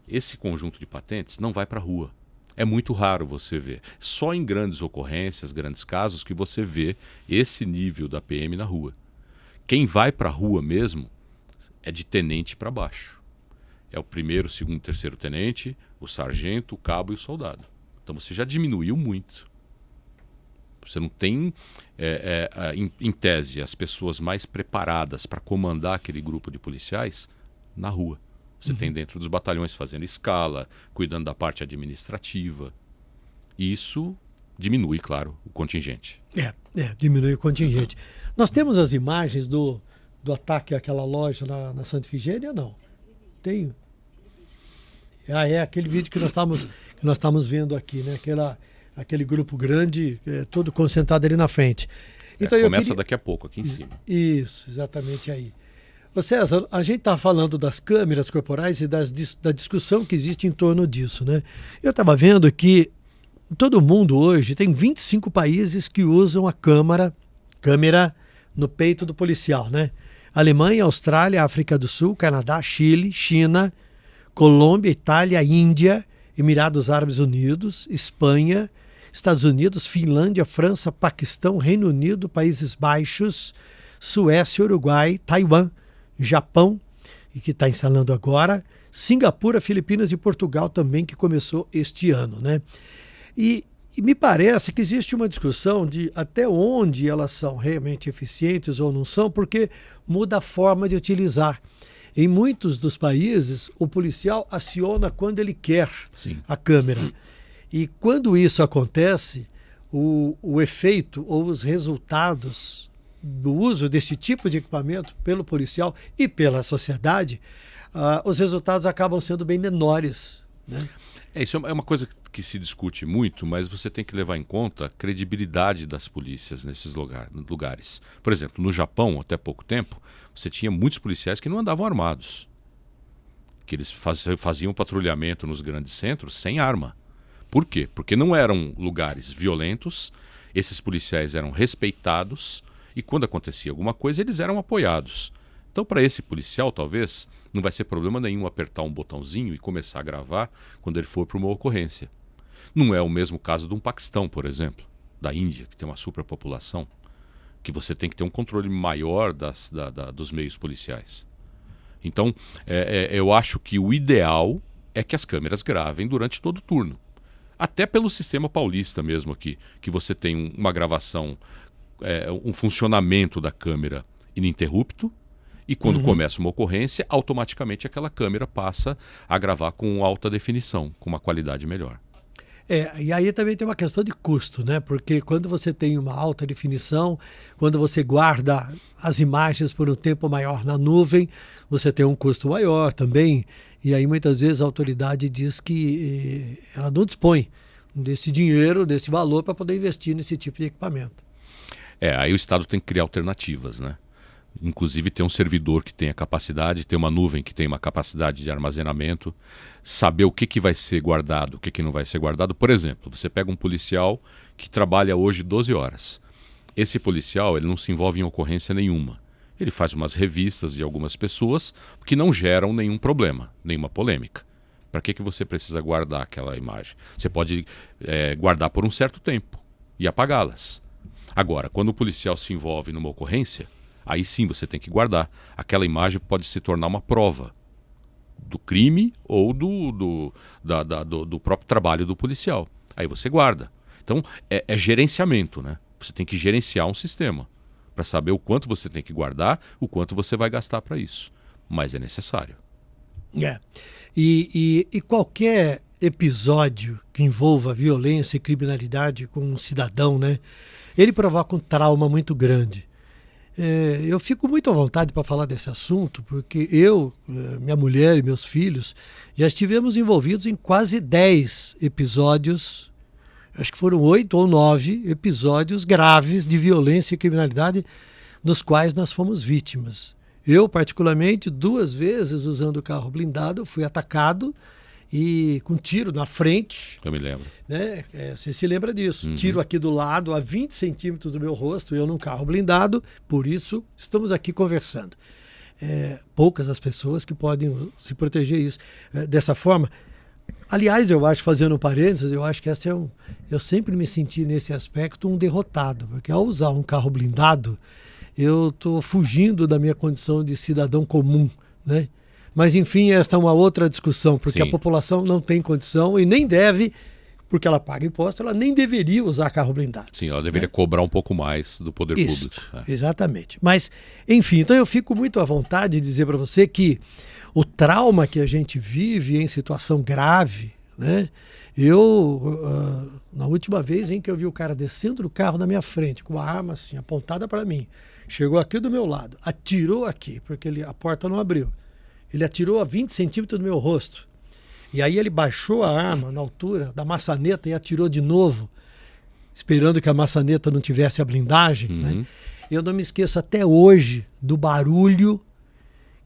esse conjunto de patentes não vai para a rua. É muito raro você ver. Só em grandes ocorrências, grandes casos, que você vê esse nível da PM na rua. Quem vai para a rua mesmo é de tenente para baixo. É o primeiro, segundo, terceiro tenente, o sargento, o cabo e o soldado. Então você já diminuiu muito. Você não tem, em tese, as pessoas mais preparadas para comandar aquele grupo de policiais na rua. Você tem dentro dos batalhões fazendo escala, cuidando da parte administrativa. E isso diminui, claro, o contingente. Diminui o contingente. Nós temos as imagens do ataque àquela loja na Santa Ifigênia? Não. Tem. É aquele vídeo que nós estamos vendo aqui, né? Aquele grupo grande, todo concentrado ali na frente. Então, começa daqui a pouco, aqui em cima. Isso, exatamente aí. Ô César, a gente está falando das câmeras corporais e da discussão que existe em torno disso, né? Eu estava vendo que todo mundo hoje tem 25 países que usam a câmera no peito do policial, né? Alemanha, Austrália, África do Sul, Canadá, Chile, China, Colômbia, Itália, Índia, Emirados Árabes Unidos, Espanha, Estados Unidos, Finlândia, França, Paquistão, Reino Unido, Países Baixos, Suécia, Uruguai, Taiwan, Japão, e que está instalando agora, Singapura, Filipinas e Portugal também, que começou este ano, né? E me parece que existe uma discussão de até onde elas são realmente eficientes ou não são, porque muda a forma de utilizar. Em muitos dos países, o policial aciona quando ele quer a câmera. E quando isso acontece, o efeito ou os resultados do uso desse tipo de equipamento pelo policial e pela sociedade, os resultados acabam sendo bem menores, né? Isso é uma coisa que se discute muito, mas você tem que levar em conta a credibilidade das polícias nesses lugares. Por exemplo, no Japão, até pouco tempo, você tinha muitos policiais que não andavam armados. Que eles faziam patrulhamento nos grandes centros sem arma. Por quê? Porque não eram lugares violentos, esses policiais eram respeitados e quando acontecia alguma coisa eles eram apoiados. Então, para esse policial, talvez, não vai ser problema nenhum apertar um botãozinho e começar a gravar quando ele for para uma ocorrência. Não é o mesmo caso de um Paquistão, por exemplo, da Índia, que tem uma superpopulação, que você tem que ter um controle maior dos meios policiais. Então, eu acho que o ideal é que as câmeras gravem durante todo o turno. Até pelo sistema paulista mesmo aqui, que você tem uma gravação, um funcionamento da câmera ininterrupto, E quando começa uma ocorrência, automaticamente aquela câmera passa a gravar com alta definição, com uma qualidade melhor. E aí também tem uma questão de custo, né? Porque quando você tem uma alta definição, quando você guarda as imagens por um tempo maior na nuvem, você tem um custo maior também. E aí muitas vezes a autoridade diz que ela não dispõe desse dinheiro, desse valor para poder investir nesse tipo de equipamento. Aí o Estado tem que criar alternativas, né? Inclusive ter um servidor que tenha capacidade, ter uma nuvem que tenha uma capacidade de armazenamento, saber o que vai ser guardado, o que não vai ser guardado. Por exemplo, você pega um policial que trabalha hoje 12 horas. Esse policial ele não se envolve em ocorrência nenhuma. Ele faz umas revistas de algumas pessoas que não geram nenhum problema, nenhuma polêmica. Para que você precisa guardar aquela imagem? Você pode guardar por um certo tempo e apagá-las. Agora, quando o policial se envolve numa ocorrência, aí sim você tem que guardar. Aquela imagem pode se tornar uma prova do crime ou do próprio trabalho do policial. Aí você guarda. Então é gerenciamento, né? Você tem que gerenciar um sistema para saber o quanto você tem que guardar, o quanto você vai gastar para isso. Mas é necessário. E qualquer episódio que envolva violência e criminalidade com um cidadão, né? Ele provoca um trauma muito grande. Eu fico muito à vontade para falar desse assunto, porque eu, minha mulher e meus filhos já estivemos envolvidos em quase 10 episódios, acho que foram 8 ou 9 episódios graves de violência e criminalidade nos quais nós fomos vítimas. Eu, particularmente, 2 vezes usando o carro blindado, fui atacado e com tiro na frente. Eu me lembro. Né? Você se lembra disso. Tiro aqui do lado, a 20 centímetros do meu rosto, eu num carro blindado, por isso estamos aqui conversando. Poucas as pessoas que podem se proteger dessa forma. Aliás, eu acho, fazendo um parênteses, eu acho que eu sempre me senti nesse aspecto um derrotado, porque ao usar um carro blindado, eu estou fugindo da minha condição de cidadão comum, né? Mas, enfim, esta é uma outra discussão, porque Sim. A população não tem condição e nem deve, porque ela paga imposto, ela nem deveria usar carro blindado. Sim, ela deveria cobrar um pouco mais do poder público. Exatamente. Mas, enfim, então eu fico muito à vontade de dizer para você que o trauma que a gente vive em situação grave, né? Na última vez em que eu vi o cara descendo do carro na minha frente, com a arma assim, apontada para mim, chegou aqui do meu lado, atirou aqui, porque a porta não abriu. Ele atirou a 20 centímetros do meu rosto. E aí ele baixou a arma na altura da maçaneta e atirou de novo, esperando que a maçaneta não tivesse a blindagem. Né? Eu não me esqueço até hoje do barulho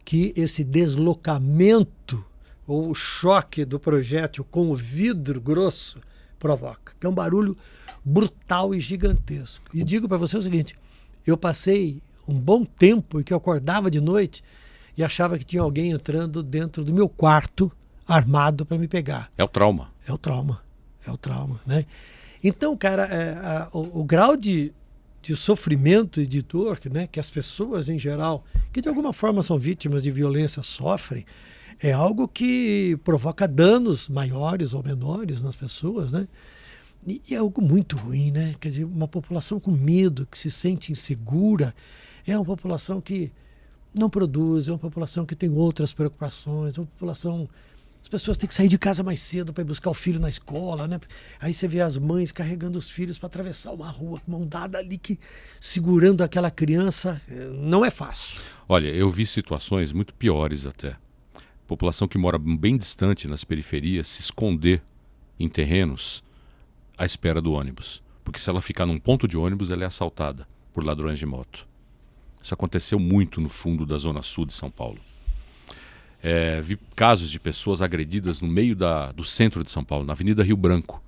que esse deslocamento ou o choque do projétil com o vidro grosso provoca. Que é um barulho brutal e gigantesco. E digo para você o seguinte, eu passei um bom tempo em que eu acordava de noite e achava que tinha alguém entrando dentro do meu quarto armado para me pegar. É o trauma. É o trauma, né? Então, cara, o grau de sofrimento e de dor, né, que as pessoas em geral, que de alguma forma são vítimas de violência, sofrem, é algo que provoca danos maiores ou menores nas pessoas, né? E é algo muito ruim, né? Quer dizer, uma população com medo, que se sente insegura, é uma população que não produz, é uma população que tem outras preocupações, é uma população... As pessoas têm que sair de casa mais cedo para ir buscar o filho na escola, né? Aí você vê as mães carregando os filhos para atravessar uma rua, com mão dada ali, segurando aquela criança. Não é fácil. Olha, eu vi situações muito piores até. População que mora bem distante, nas periferias, se esconder em terrenos à espera do ônibus. Porque se ela ficar num ponto de ônibus, ela é assaltada por ladrões de moto. Isso aconteceu muito no fundo da Zona Sul de São Paulo. Vi casos de pessoas agredidas no meio do centro de São Paulo, na Avenida Rio Branco,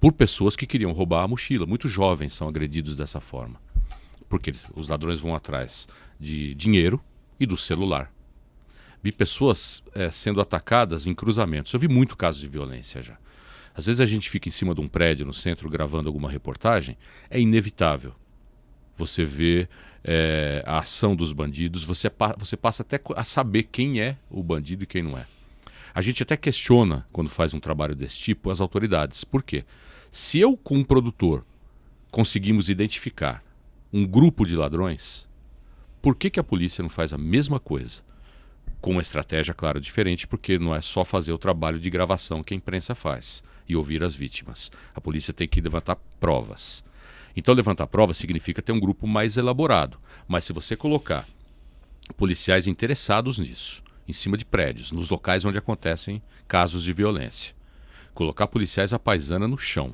por pessoas que queriam roubar a mochila. Muitos jovens são agredidos dessa forma. Porque os ladrões vão atrás de dinheiro e do celular. Vi pessoas sendo atacadas em cruzamentos. Eu vi muito casos de violência já. Às vezes a gente fica em cima de um prédio no centro gravando alguma reportagem. É inevitável. Você vê a ação dos bandidos, você passa até a saber quem é o bandido e quem não é. A gente até questiona, quando faz um trabalho desse tipo, as autoridades. Por quê? Se eu, com um produtor, conseguimos identificar um grupo de ladrões, Por que a polícia não faz a mesma coisa? Com uma estratégia, claro, diferente, porque não é só fazer o trabalho de gravação que a imprensa faz e ouvir as vítimas. A polícia tem que levantar provas. Então, levantar provas significa ter um grupo mais elaborado. Mas se você colocar policiais interessados nisso, em cima de prédios, nos locais onde acontecem casos de violência, colocar policiais à paisana no chão.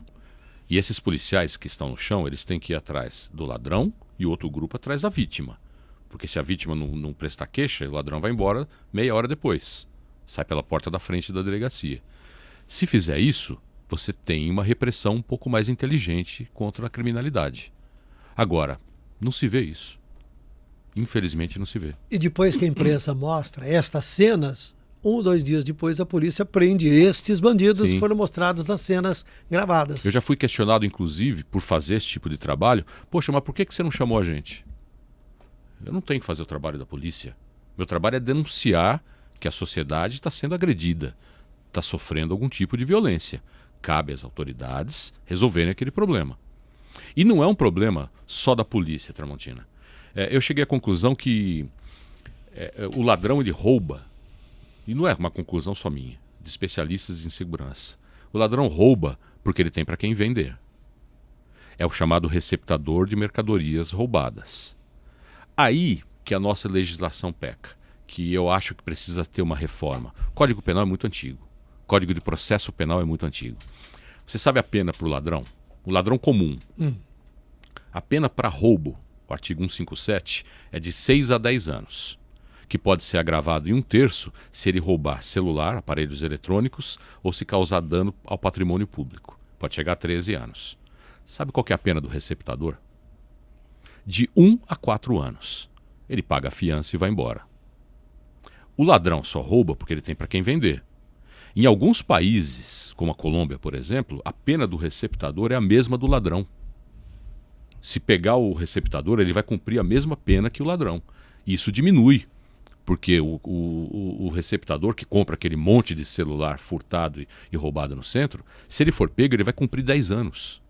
E esses policiais que estão no chão, eles têm que ir atrás do ladrão e o outro grupo atrás da vítima. Porque se a vítima não prestar queixa, o ladrão vai embora meia hora depois. Sai pela porta da frente da delegacia. Se fizer isso, você tem uma repressão um pouco mais inteligente contra a criminalidade. Agora, não se vê isso. Infelizmente não se vê. E depois que a imprensa mostra estas cenas, 1 ou 2 dias depois a polícia prende estes bandidos Sim. que foram mostrados nas cenas gravadas. Eu já fui questionado, inclusive, por fazer esse tipo de trabalho. Poxa, mas por que você não chamou a gente? Eu não tenho que fazer o trabalho da polícia. Meu trabalho é denunciar que a sociedade está sendo agredida, está sofrendo algum tipo de violência. Cabe às autoridades resolverem aquele problema. E não é um problema só da polícia, Tramontina. Eu cheguei à conclusão que o ladrão ele rouba, e não é uma conclusão só minha, de especialistas em segurança. O ladrão rouba porque ele tem para quem vender. É o chamado receptador de mercadorias roubadas. Aí que a nossa legislação peca, que eu acho que precisa ter uma reforma. O Código Penal é muito antigo. O Código de Processo Penal é muito antigo. Você sabe a pena para o ladrão? O ladrão comum. A pena para roubo, o artigo 157, é de 6 a 10 anos, que pode ser agravado em 1/3 se ele roubar celular, aparelhos eletrônicos ou se causar dano ao patrimônio público. Pode chegar a 13 anos. Sabe qual que é a pena do receptador? De 1 a 4 anos. Ele paga a fiança e vai embora. O ladrão só rouba porque ele tem para quem vender. Em alguns países, como a Colômbia, por exemplo, a pena do receptador é a mesma do ladrão. Se pegar o receptador, ele vai cumprir a mesma pena que o ladrão. E isso diminui, porque o receptador que compra aquele monte de celular furtado e roubado no centro, se ele for pego, ele vai cumprir 10 anos.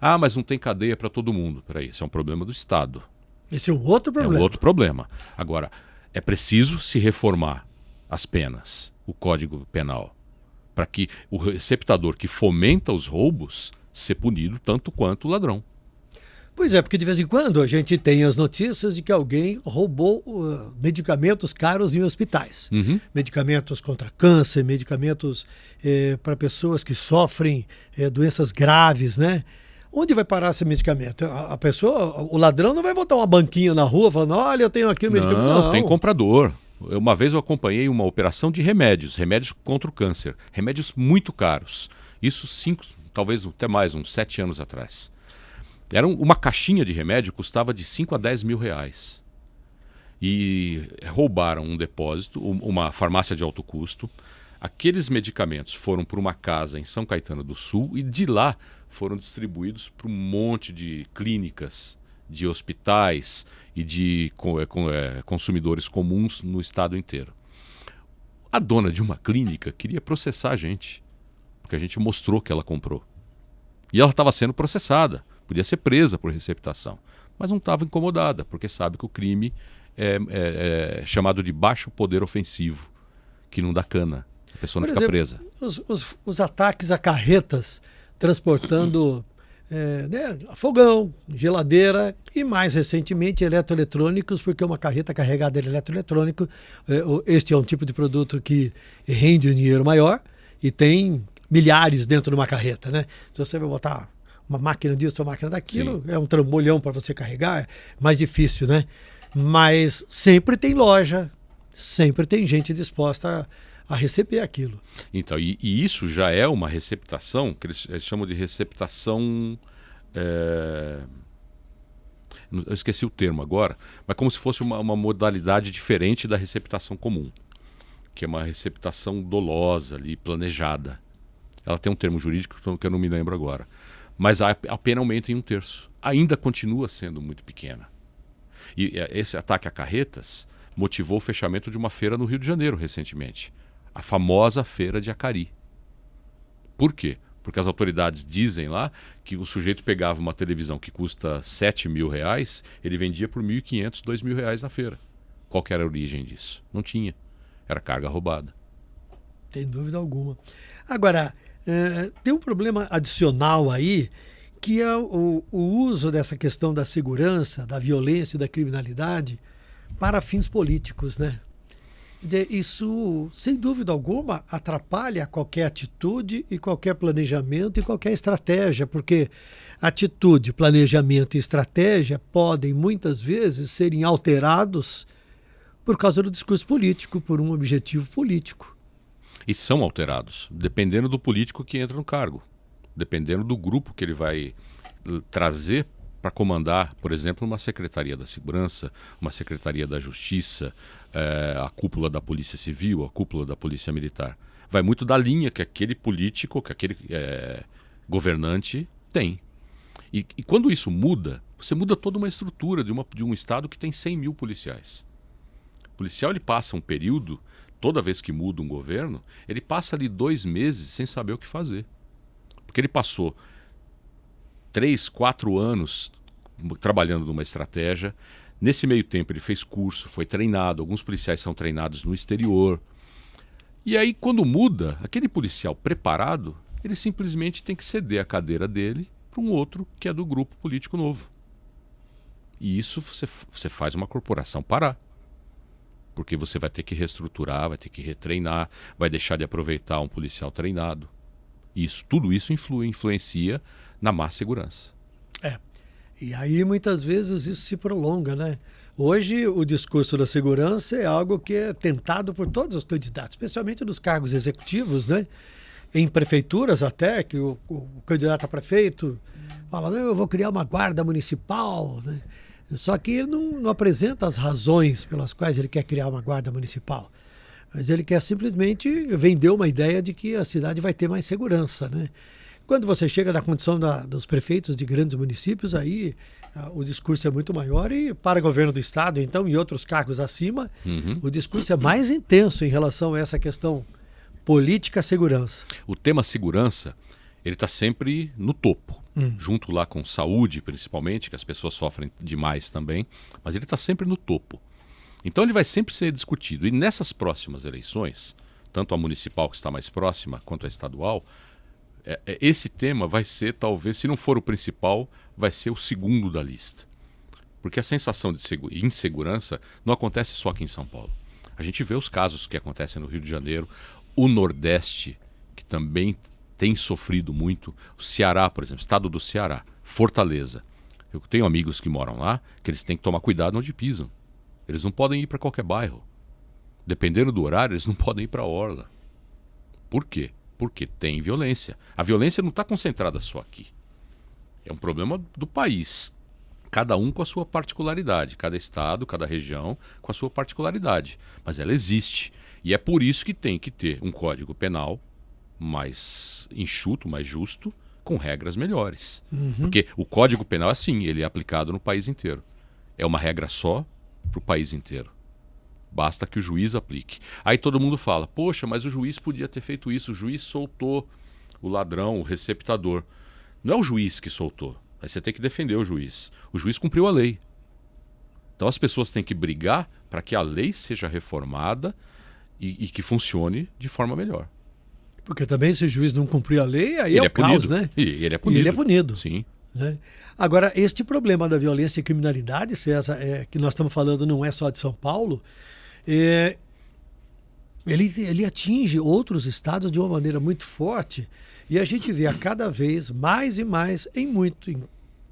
Ah, mas não tem cadeia para todo mundo. Peraí, isso é um problema do Estado. Esse é um outro problema. É um outro problema. Agora, é preciso se reformar as penas, o Código Penal, para que o receptador que fomenta os roubos ser punido tanto quanto o ladrão. Pois é, porque de vez em quando a gente tem as notícias de que alguém roubou medicamentos caros em hospitais. Medicamentos contra câncer, medicamentos para pessoas que sofrem doenças graves, né? Onde vai parar esse medicamento? A pessoa, o ladrão não vai botar uma banquinha na rua falando, olha, eu tenho aqui o medicamento. Não, tem comprador. Uma vez eu acompanhei uma operação de remédios contra o câncer, remédios muito caros. Isso 5, talvez até mais, uns 7 anos atrás. Uma caixinha de remédio custava de 5 a 10 mil reais. E roubaram um depósito, uma farmácia de alto custo. Aqueles medicamentos foram para uma casa em São Caetano do Sul e de lá foram distribuídos para um monte de clínicas, de hospitais e de consumidores comuns no estado inteiro. A dona de uma clínica queria processar a gente, porque a gente mostrou que ela comprou. E ela estava sendo processada, podia ser presa por receptação, mas não estava incomodada, porque sabe que o crime é chamado de baixo poder ofensivo, que não dá cana, a pessoa não fica presa. Os ataques a carretas transportando fogão, geladeira e mais recentemente eletroeletrônicos, porque uma carreta carregada de eletroeletrônico, este é um tipo de produto que rende um dinheiro maior e tem milhares dentro de uma carreta, né? Se você vai botar uma máquina disso, uma máquina daquilo, Sim. é um trambolhão para você carregar, é mais difícil, né? Mas sempre tem loja, sempre tem gente disposta a receber aquilo. Então, e isso já é uma receptação, que eles chamam de receptação... eu esqueci o termo agora, mas como se fosse uma modalidade diferente da receptação comum, que é uma receptação dolosa, ali, planejada. Ela tem um termo jurídico que eu não me lembro agora. Mas a pena aumenta em 1/3. Ainda continua sendo muito pequena. E esse ataque a carretas motivou o fechamento de uma feira no Rio de Janeiro recentemente. A famosa Feira de Acari. Por quê? Porque as autoridades dizem lá que o sujeito pegava uma televisão que custa R$7.000, ele vendia por R$1.500, R$2.000 na feira. Qual que era a origem disso? Não tinha. Era carga roubada. Sem dúvida alguma. Agora, tem um problema adicional aí, que é o uso dessa questão da segurança, da violência e da criminalidade para fins políticos, né? Quer dizer, isso, sem dúvida alguma, atrapalha qualquer atitude e qualquer planejamento e qualquer estratégia, porque atitude, planejamento e estratégia podem, muitas vezes, serem alterados por causa do discurso político, por um objetivo político. E são alterados, dependendo do político que entra no cargo, dependendo do grupo que ele vai trazer para comandar, por exemplo, uma Secretaria da Segurança, uma Secretaria da Justiça, a cúpula da Polícia Civil, a cúpula da Polícia Militar. Vai muito da linha que aquele político, que aquele governante tem. E quando isso muda, você muda toda uma estrutura de um Estado que tem 100 mil policiais. O policial ele passa um período, toda vez que muda um governo, ele passa ali 2 meses sem saber o que fazer. Porque ele passou 3, 4 anos trabalhando numa estratégia. Nesse meio tempo ele fez curso, foi treinado. Alguns policiais são treinados no exterior. E aí quando muda, aquele policial preparado, ele simplesmente tem que ceder a cadeira dele para um outro que é do grupo político novo. E isso você faz uma corporação parar. Porque você vai ter que reestruturar, vai ter que retreinar, vai deixar de aproveitar um policial treinado. Tudo isso influencia na má segurança. E aí muitas vezes isso se prolonga, né? Hoje o discurso da segurança é algo que é tentado por todos os candidatos, especialmente nos cargos executivos, né? Em prefeituras até, que o candidato a prefeito fala, não, eu vou criar uma guarda municipal, né? Só que ele não apresenta as razões pelas quais ele quer criar uma guarda municipal. Mas ele quer simplesmente vender uma ideia de que a cidade vai ter mais segurança, né? Quando você chega na condição dos prefeitos de grandes municípios, aí o discurso é muito maior e para o governo do estado, então, e outros cargos acima, o discurso é mais intenso em relação a essa questão política-segurança. O tema segurança, ele está sempre no topo, junto lá com saúde, principalmente, que as pessoas sofrem demais também, mas ele está sempre no topo. Então ele vai sempre ser discutido. E nessas próximas eleições, tanto a municipal, que está mais próxima, quanto a estadual, esse tema vai ser, talvez, se não for o principal, vai ser o segundo da lista. Porque a sensação de insegurança não acontece só aqui em São Paulo. A gente vê os casos que acontecem no Rio de Janeiro, o Nordeste, que também tem sofrido muito, o Ceará, por exemplo, estado do Ceará, Fortaleza. Eu tenho amigos que moram lá, que eles têm que tomar cuidado onde pisam. Eles não podem ir para qualquer bairro. Dependendo do horário, eles não podem ir para a orla. Por quê? Porque tem violência. A violência não está concentrada só aqui. É um problema do país. Cada um com a sua particularidade. Cada estado, cada região com a sua particularidade. Mas ela existe. E é por isso que tem que ter um código penal mais enxuto, mais justo, com regras melhores. Porque o código penal, assim, ele é aplicado no país inteiro. É uma regra só para o país inteiro. Basta que o juiz aplique. Aí todo mundo fala, poxa, mas o juiz podia ter feito isso, o juiz soltou o ladrão, o receptador. Não é o juiz que soltou, aí você tem que defender o juiz. O juiz cumpriu a lei. Então as pessoas têm que brigar para que a lei seja reformada e que funcione de forma melhor. Porque também se o juiz não cumprir a lei, aí ele é o caos, né? E ele é punido. E ele é punido. Sim. Né? Agora, este problema da violência e criminalidade, César, que nós estamos falando não é só de São Paulo, ele atinge outros estados de uma maneira muito forte e a gente vê a cada vez mais e mais, em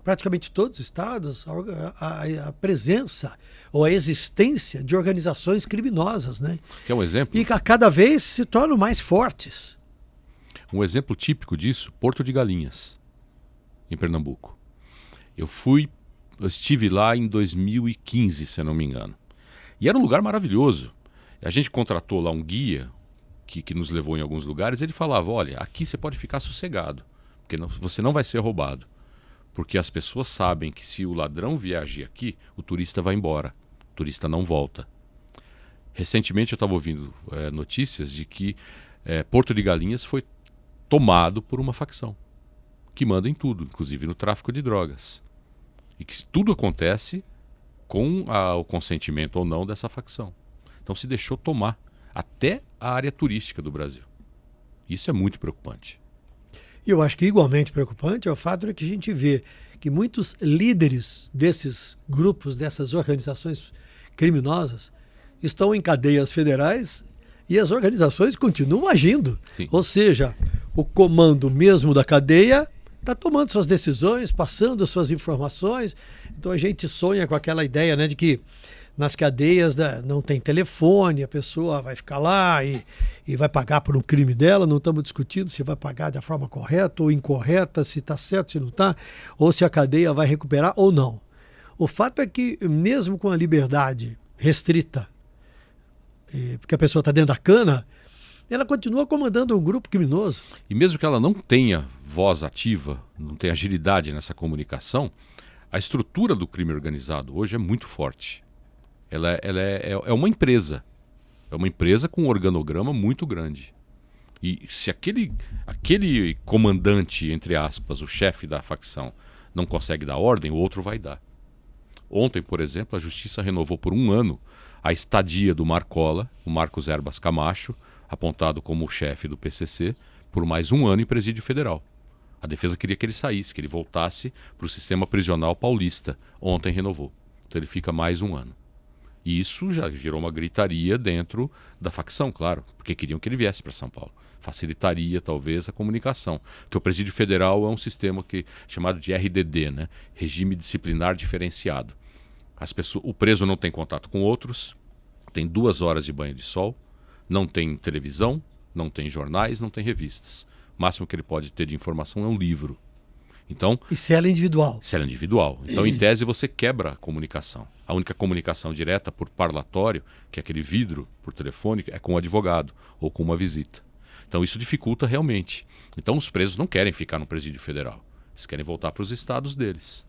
praticamente todos os estados, a presença ou a existência de organizações criminosas, né? Quer um exemplo? E que a cada vez se tornam mais fortes. Um exemplo típico disso, Porto de Galinhas, em Pernambuco. Eu estive lá em 2015, se eu não me engano. E era um lugar maravilhoso. A gente contratou lá um guia que nos levou em alguns lugares. Ele falava, olha, aqui você pode ficar sossegado, porque você não vai ser roubado. Porque as pessoas sabem que se o ladrão vier agir aqui, o turista vai embora. O turista não volta. Recentemente eu estava ouvindo notícias de que Porto de Galinhas foi tomado por uma facção que manda em tudo, inclusive no tráfico de drogas. E que tudo acontece com o consentimento ou não dessa facção. Então se deixou tomar até a área turística do Brasil. Isso é muito preocupante. E eu acho que igualmente preocupante é o fato de que a gente vê que muitos líderes desses grupos, dessas organizações criminosas, estão em cadeias federais e as organizações continuam agindo. Sim. Ou seja, o comando mesmo da cadeia está tomando suas decisões, passando suas informações. Então a gente sonha com aquela ideia, né, de que nas cadeias, né, não tem telefone, a pessoa vai ficar lá e vai pagar por um crime dela. Não estamos discutindo se vai pagar da forma correta ou incorreta, se está certo, se não está, ou se a cadeia vai recuperar ou não. O fato é que mesmo com a liberdade restrita, porque a pessoa está dentro da cana, ela continua comandando um grupo criminoso. E mesmo que ela não tenha voz ativa, não tenha agilidade nessa comunicação, a estrutura do crime organizado hoje é muito forte. Ela é uma empresa. É uma empresa com um organograma muito grande. E se aquele comandante, entre aspas, o chefe da facção, não consegue dar ordem, o outro vai dar. Ontem, por exemplo, a Justiça renovou por 1 ano a estadia do Marcola, o Marcos Erbas Camacho, apontado como o chefe do PCC, por mais 1 ano em presídio federal. A defesa queria que ele saísse, que ele voltasse para o sistema prisional paulista. Ontem renovou. Então ele fica mais 1 ano. E isso já gerou uma gritaria dentro da facção, claro, porque queriam que ele viesse para São Paulo. Facilitaria, talvez, a comunicação. Porque o presídio federal é um sistema chamado de RDD, né? Regime Disciplinar Diferenciado. O preso não tem contato com outros, tem 2 horas de banho de sol, não tem televisão, não tem jornais, não tem revistas. O máximo que ele pode ter de informação é um livro. Então, e cela individual. Cela individual. Então, em tese, você quebra a comunicação. A única comunicação direta por parlatório, que é aquele vidro por telefone, é com o advogado ou com uma visita. Então, isso dificulta realmente. Então, os presos não querem ficar no presídio federal. Eles querem voltar para os estados deles.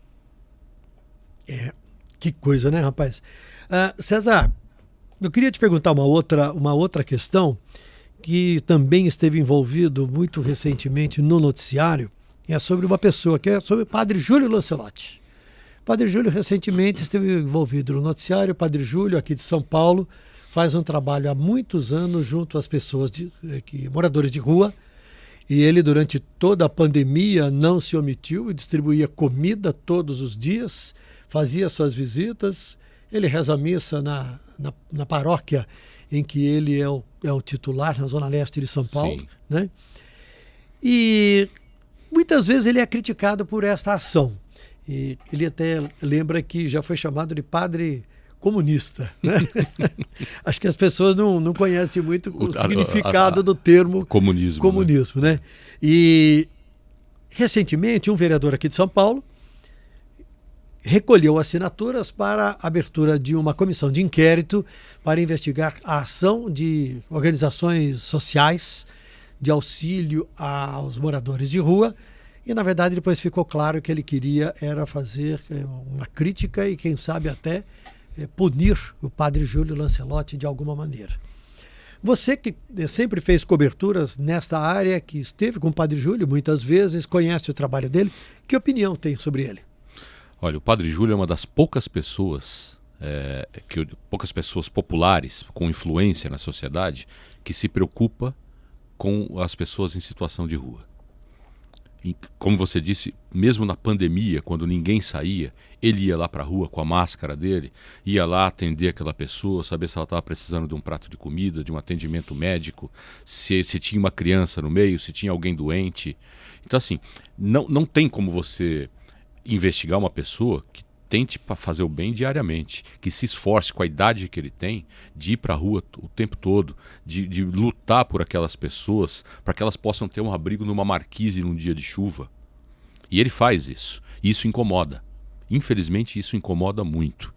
Que coisa, né, rapaz? César, eu queria te perguntar uma outra questão que também esteve envolvido muito recentemente no noticiário. É sobre uma pessoa, que é sobre o padre Júlio Lancelotti. O padre Júlio recentemente esteve envolvido no noticiário. O padre Júlio, aqui de São Paulo, faz um trabalho há muitos anos junto às pessoas, moradores de rua. E ele, durante toda a pandemia, não se omitiu e distribuía comida todos os dias, fazia suas visitas. Ele reza a missa na paróquia em que ele é o titular, na Zona Leste de São Paulo. Sim. Né? E muitas vezes ele é criticado por esta ação. E ele até lembra que já foi chamado de padre comunista. Né? Acho que as pessoas não conhecem muito o significado do termo comunismo. Né? E recentemente um vereador aqui de São Paulo recolheu assinaturas para a abertura de uma comissão de inquérito para investigar a ação de organizações sociais de auxílio aos moradores de rua. E, na verdade, depois ficou claro que ele queria era fazer uma crítica e, quem sabe, até punir o padre Júlio Lancelotti de alguma maneira. Você que sempre fez coberturas nesta área, que esteve com o padre Júlio muitas vezes, conhece o trabalho dele, que opinião tem sobre ele? Olha, o padre Júlio é uma das poucas pessoas, poucas pessoas populares, com influência na sociedade, que se preocupa com as pessoas em situação de rua. E, como você disse, mesmo na pandemia, quando ninguém saía, ele ia lá para a rua com a máscara dele, ia lá atender aquela pessoa, saber se ela estava precisando de um prato de comida, de um atendimento médico, se tinha uma criança no meio, se tinha alguém doente. Então, assim, não tem como você investigar uma pessoa que tente fazer o bem diariamente, que se esforce com a idade que ele tem de ir para a rua o tempo todo, de lutar por aquelas pessoas para que elas possam ter um abrigo numa marquise num dia de chuva. E ele faz isso. E isso incomoda. Infelizmente, isso incomoda muito.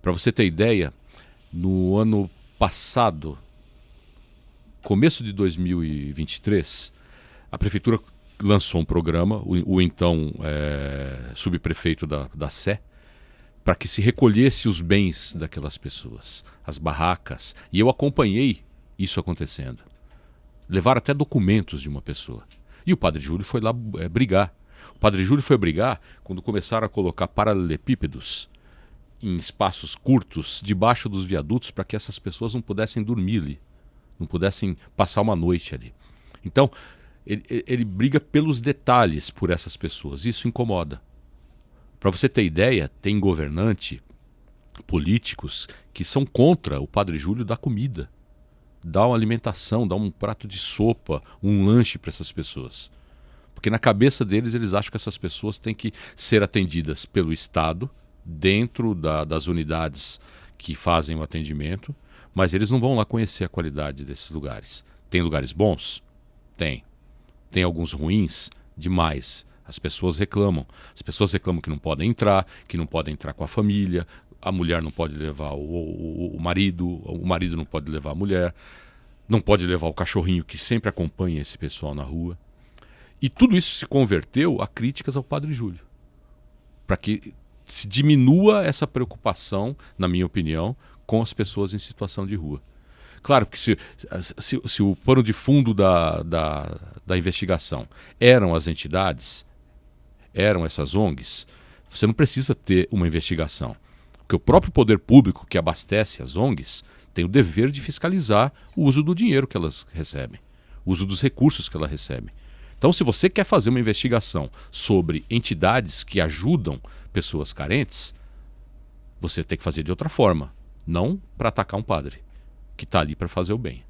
Para você ter ideia, no ano passado, começo de 2023, a prefeitura lançou um programa, o então subprefeito da Sé, para que se recolhesse os bens daquelas pessoas, as barracas. E eu acompanhei isso acontecendo. Levaram até documentos de uma pessoa. E o Padre Júlio foi lá brigar. O Padre Júlio foi brigar quando começaram a colocar paralelepípedos em espaços curtos debaixo dos viadutos para que essas pessoas não pudessem dormir ali, não pudessem passar uma noite ali. Então, ele briga pelos detalhes por essas pessoas. Isso incomoda. Para você ter ideia, tem governante, políticos que são contra o Padre Júlio dar comida, dar uma alimentação, dar um prato de sopa, um lanche para essas pessoas. Porque na cabeça deles, eles acham que essas pessoas têm que ser atendidas pelo Estado, dentro das unidades que fazem o atendimento, mas eles não vão lá conhecer a qualidade desses lugares. Tem lugares bons? Tem. Tem alguns ruins? Demais. As pessoas reclamam. As pessoas reclamam que não podem entrar com a família, a mulher não pode levar o marido não pode levar a mulher, não pode levar o cachorrinho que sempre acompanha esse pessoal na rua. E tudo isso se converteu a críticas ao Padre Júlio, para que se diminua essa preocupação, na minha opinião, com as pessoas em situação de rua. Claro que se o pano de fundo da investigação eram as entidades, eram essas ONGs, você não precisa ter uma investigação. Porque o próprio poder público que abastece as ONGs tem o dever de fiscalizar o uso do dinheiro que elas recebem, o uso dos recursos que elas recebem. Então, se você quer fazer uma investigação sobre entidades que ajudam pessoas carentes, você tem que fazer de outra forma, não para atacar um padre que está ali para fazer o bem.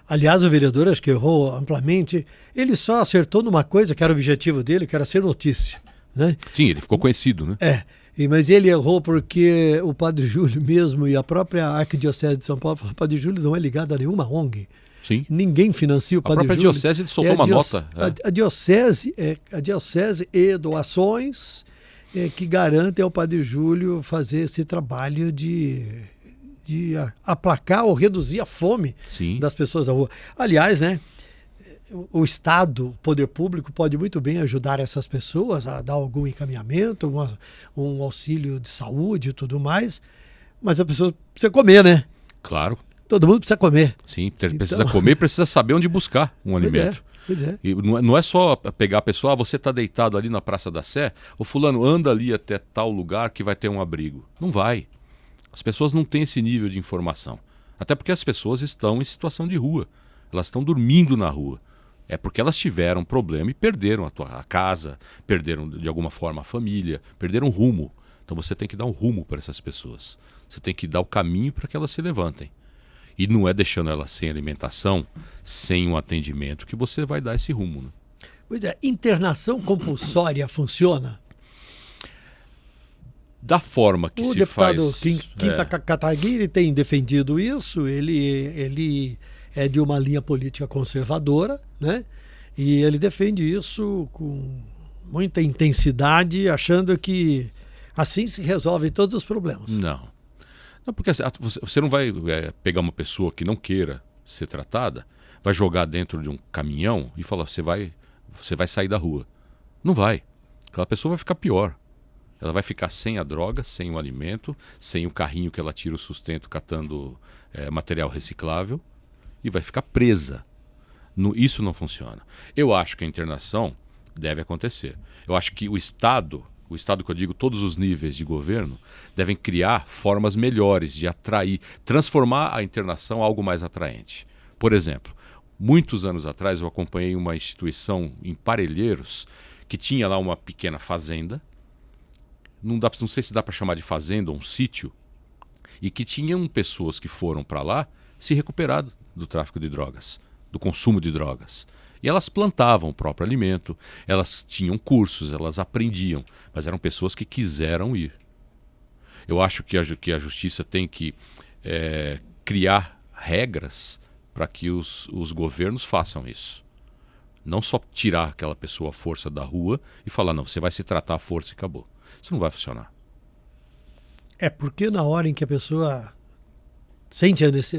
Aliás, o vereador acho que errou amplamente. Ele só acertou numa coisa que era o objetivo dele, que era ser notícia, né? Sim, ele ficou conhecido, né? Mas ele errou porque o Padre Júlio mesmo e a própria Arquidiocese de São Paulo, o Padre Júlio não é ligado a nenhuma ONG. Sim. Ninguém financia o Padre Júlio. A própria diocese soltou uma nota. A diocese e doações que garantem ao Padre Júlio fazer esse trabalho de aplacar ou reduzir a fome das pessoas da rua. Aliás, né, o Estado, o poder público pode muito bem ajudar essas pessoas a dar algum encaminhamento, um auxílio de saúde e tudo mais, mas a pessoa precisa comer, né? Claro. Todo mundo precisa comer. Sim, precisa comer, precisa saber onde buscar um alimento. Pois é. E não é só pegar a pessoa, você está deitado ali na Praça da Sé, o fulano anda ali até tal lugar que vai ter um abrigo. Não vai. As pessoas não têm esse nível de informação. Até porque as pessoas estão em situação de rua. Elas estão dormindo na rua. É porque elas tiveram problema e perderam a casa, perderam de alguma forma a família, perderam o rumo. Então você tem que dar um rumo para essas pessoas. Você tem que dar o caminho para que elas se levantem. E não é deixando elas sem alimentação, sem um atendimento, que você vai dar esse rumo. Né? Pois é, internação compulsória funciona? Da forma que se faz... O deputado Kim Kataguiri tem defendido isso, ele é de uma linha política conservadora, né? E ele defende isso com muita intensidade, achando que assim se resolvem todos os problemas. Não, porque você não vai pegar uma pessoa que não queira ser tratada, vai jogar dentro de um caminhão e falar, você vai sair da rua. Não vai. Aquela pessoa vai ficar pior. Ela vai ficar sem a droga, sem o alimento, sem o carrinho que ela tira o sustento catando material reciclável e vai ficar presa. Isso não funciona. Eu acho que a internação deve acontecer. Eu acho que o Estado que eu digo, todos os níveis de governo, devem criar formas melhores de atrair, transformar a internação em algo mais atraente. Por exemplo, muitos anos atrás eu acompanhei uma instituição em Parelheiros que tinha lá uma pequena fazenda, não sei se dá para chamar de fazenda ou um sítio, e que tinham pessoas que foram para lá se recuperar do tráfico de drogas, do consumo de drogas. E elas plantavam o próprio alimento, elas tinham cursos, elas aprendiam, mas eram pessoas que quiseram ir. Eu acho que a justiça tem que criar regras para que os governos façam isso. Não só tirar aquela pessoa à força da rua e falar, não, você vai se tratar à força e acabou. Isso não vai funcionar. Porque na hora em que a pessoa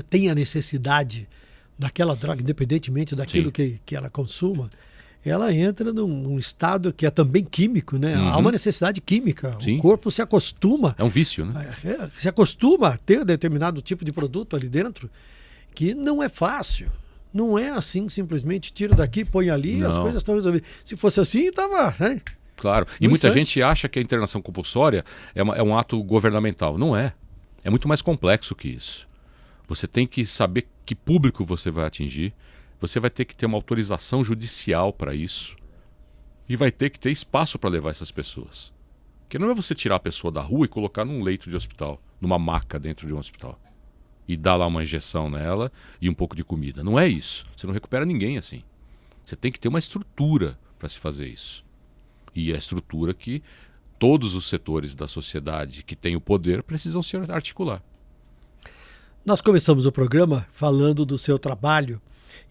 tem a necessidade daquela droga, independentemente daquilo que ela consuma, ela entra num estado que é também químico, né? Há uma necessidade química. Sim. O corpo se acostuma. É um vício, né? Se acostuma a ter determinado tipo de produto ali dentro, que não é fácil. Não é assim, simplesmente tira daqui, põe ali e as coisas estão resolvidas. Se fosse assim, estava... Né? Claro. E muita gente acha que a internação compulsória é um ato governamental. Não é. É muito mais complexo que isso. Você tem que saber que público você vai atingir. Você vai ter que ter uma autorização judicial para isso. E vai ter que ter espaço para levar essas pessoas. Porque não é você tirar a pessoa da rua e colocar num leito de hospital, numa maca dentro de um hospital. E dar lá uma injeção nela e um pouco de comida. Não é isso. Você não recupera ninguém assim. Você tem que ter uma estrutura para se fazer isso. E a estrutura que todos os setores da sociedade que têm o poder precisam se articular. Nós começamos o programa falando do seu trabalho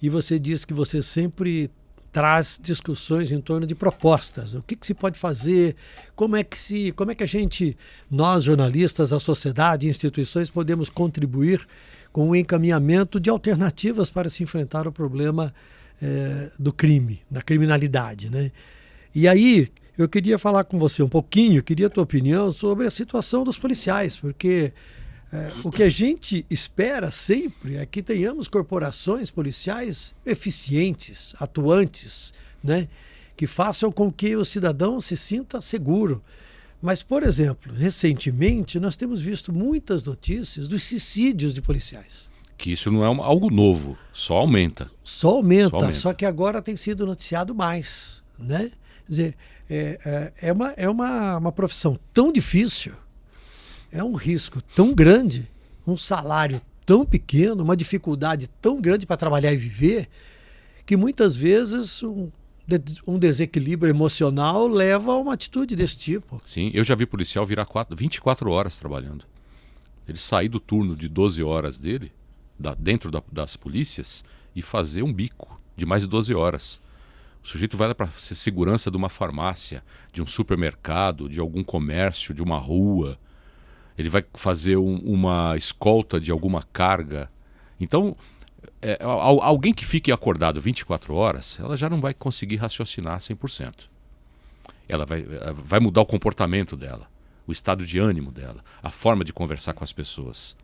e você disse que você sempre traz discussões em torno de propostas. O que se pode fazer, como é que a gente, nós jornalistas, a sociedade, instituições, podemos contribuir com o encaminhamento de alternativas para se enfrentar o problema do crime, da criminalidade, né? E aí eu queria falar com você um pouquinho, queria a tua opinião sobre a situação dos policiais, porque o que a gente espera sempre é que tenhamos corporações policiais eficientes, atuantes, né? Que façam com que o cidadão se sinta seguro. Mas, por exemplo, recentemente nós temos visto muitas notícias dos suicídios de policiais. Que isso não é algo novo, só aumenta. Só aumenta, só que agora tem sido noticiado mais, né? Quer dizer, é uma profissão tão difícil, é um risco tão grande, um salário tão pequeno, uma dificuldade tão grande para trabalhar e viver, que muitas vezes um desequilíbrio emocional leva a uma atitude desse tipo. Sim, eu já vi policial virar 24 horas trabalhando. Ele sair do turno de 12 horas dele, dentro das polícias, e fazer um bico de mais de 12 horas. O sujeito vai lá para ser segurança de uma farmácia, de um supermercado, de algum comércio, de uma rua. Ele vai fazer uma escolta de alguma carga. Então, alguém que fique acordado 24 horas, ela já não vai conseguir raciocinar 100%. Ela vai mudar o comportamento dela, o estado de ânimo dela, a forma de conversar com as pessoas.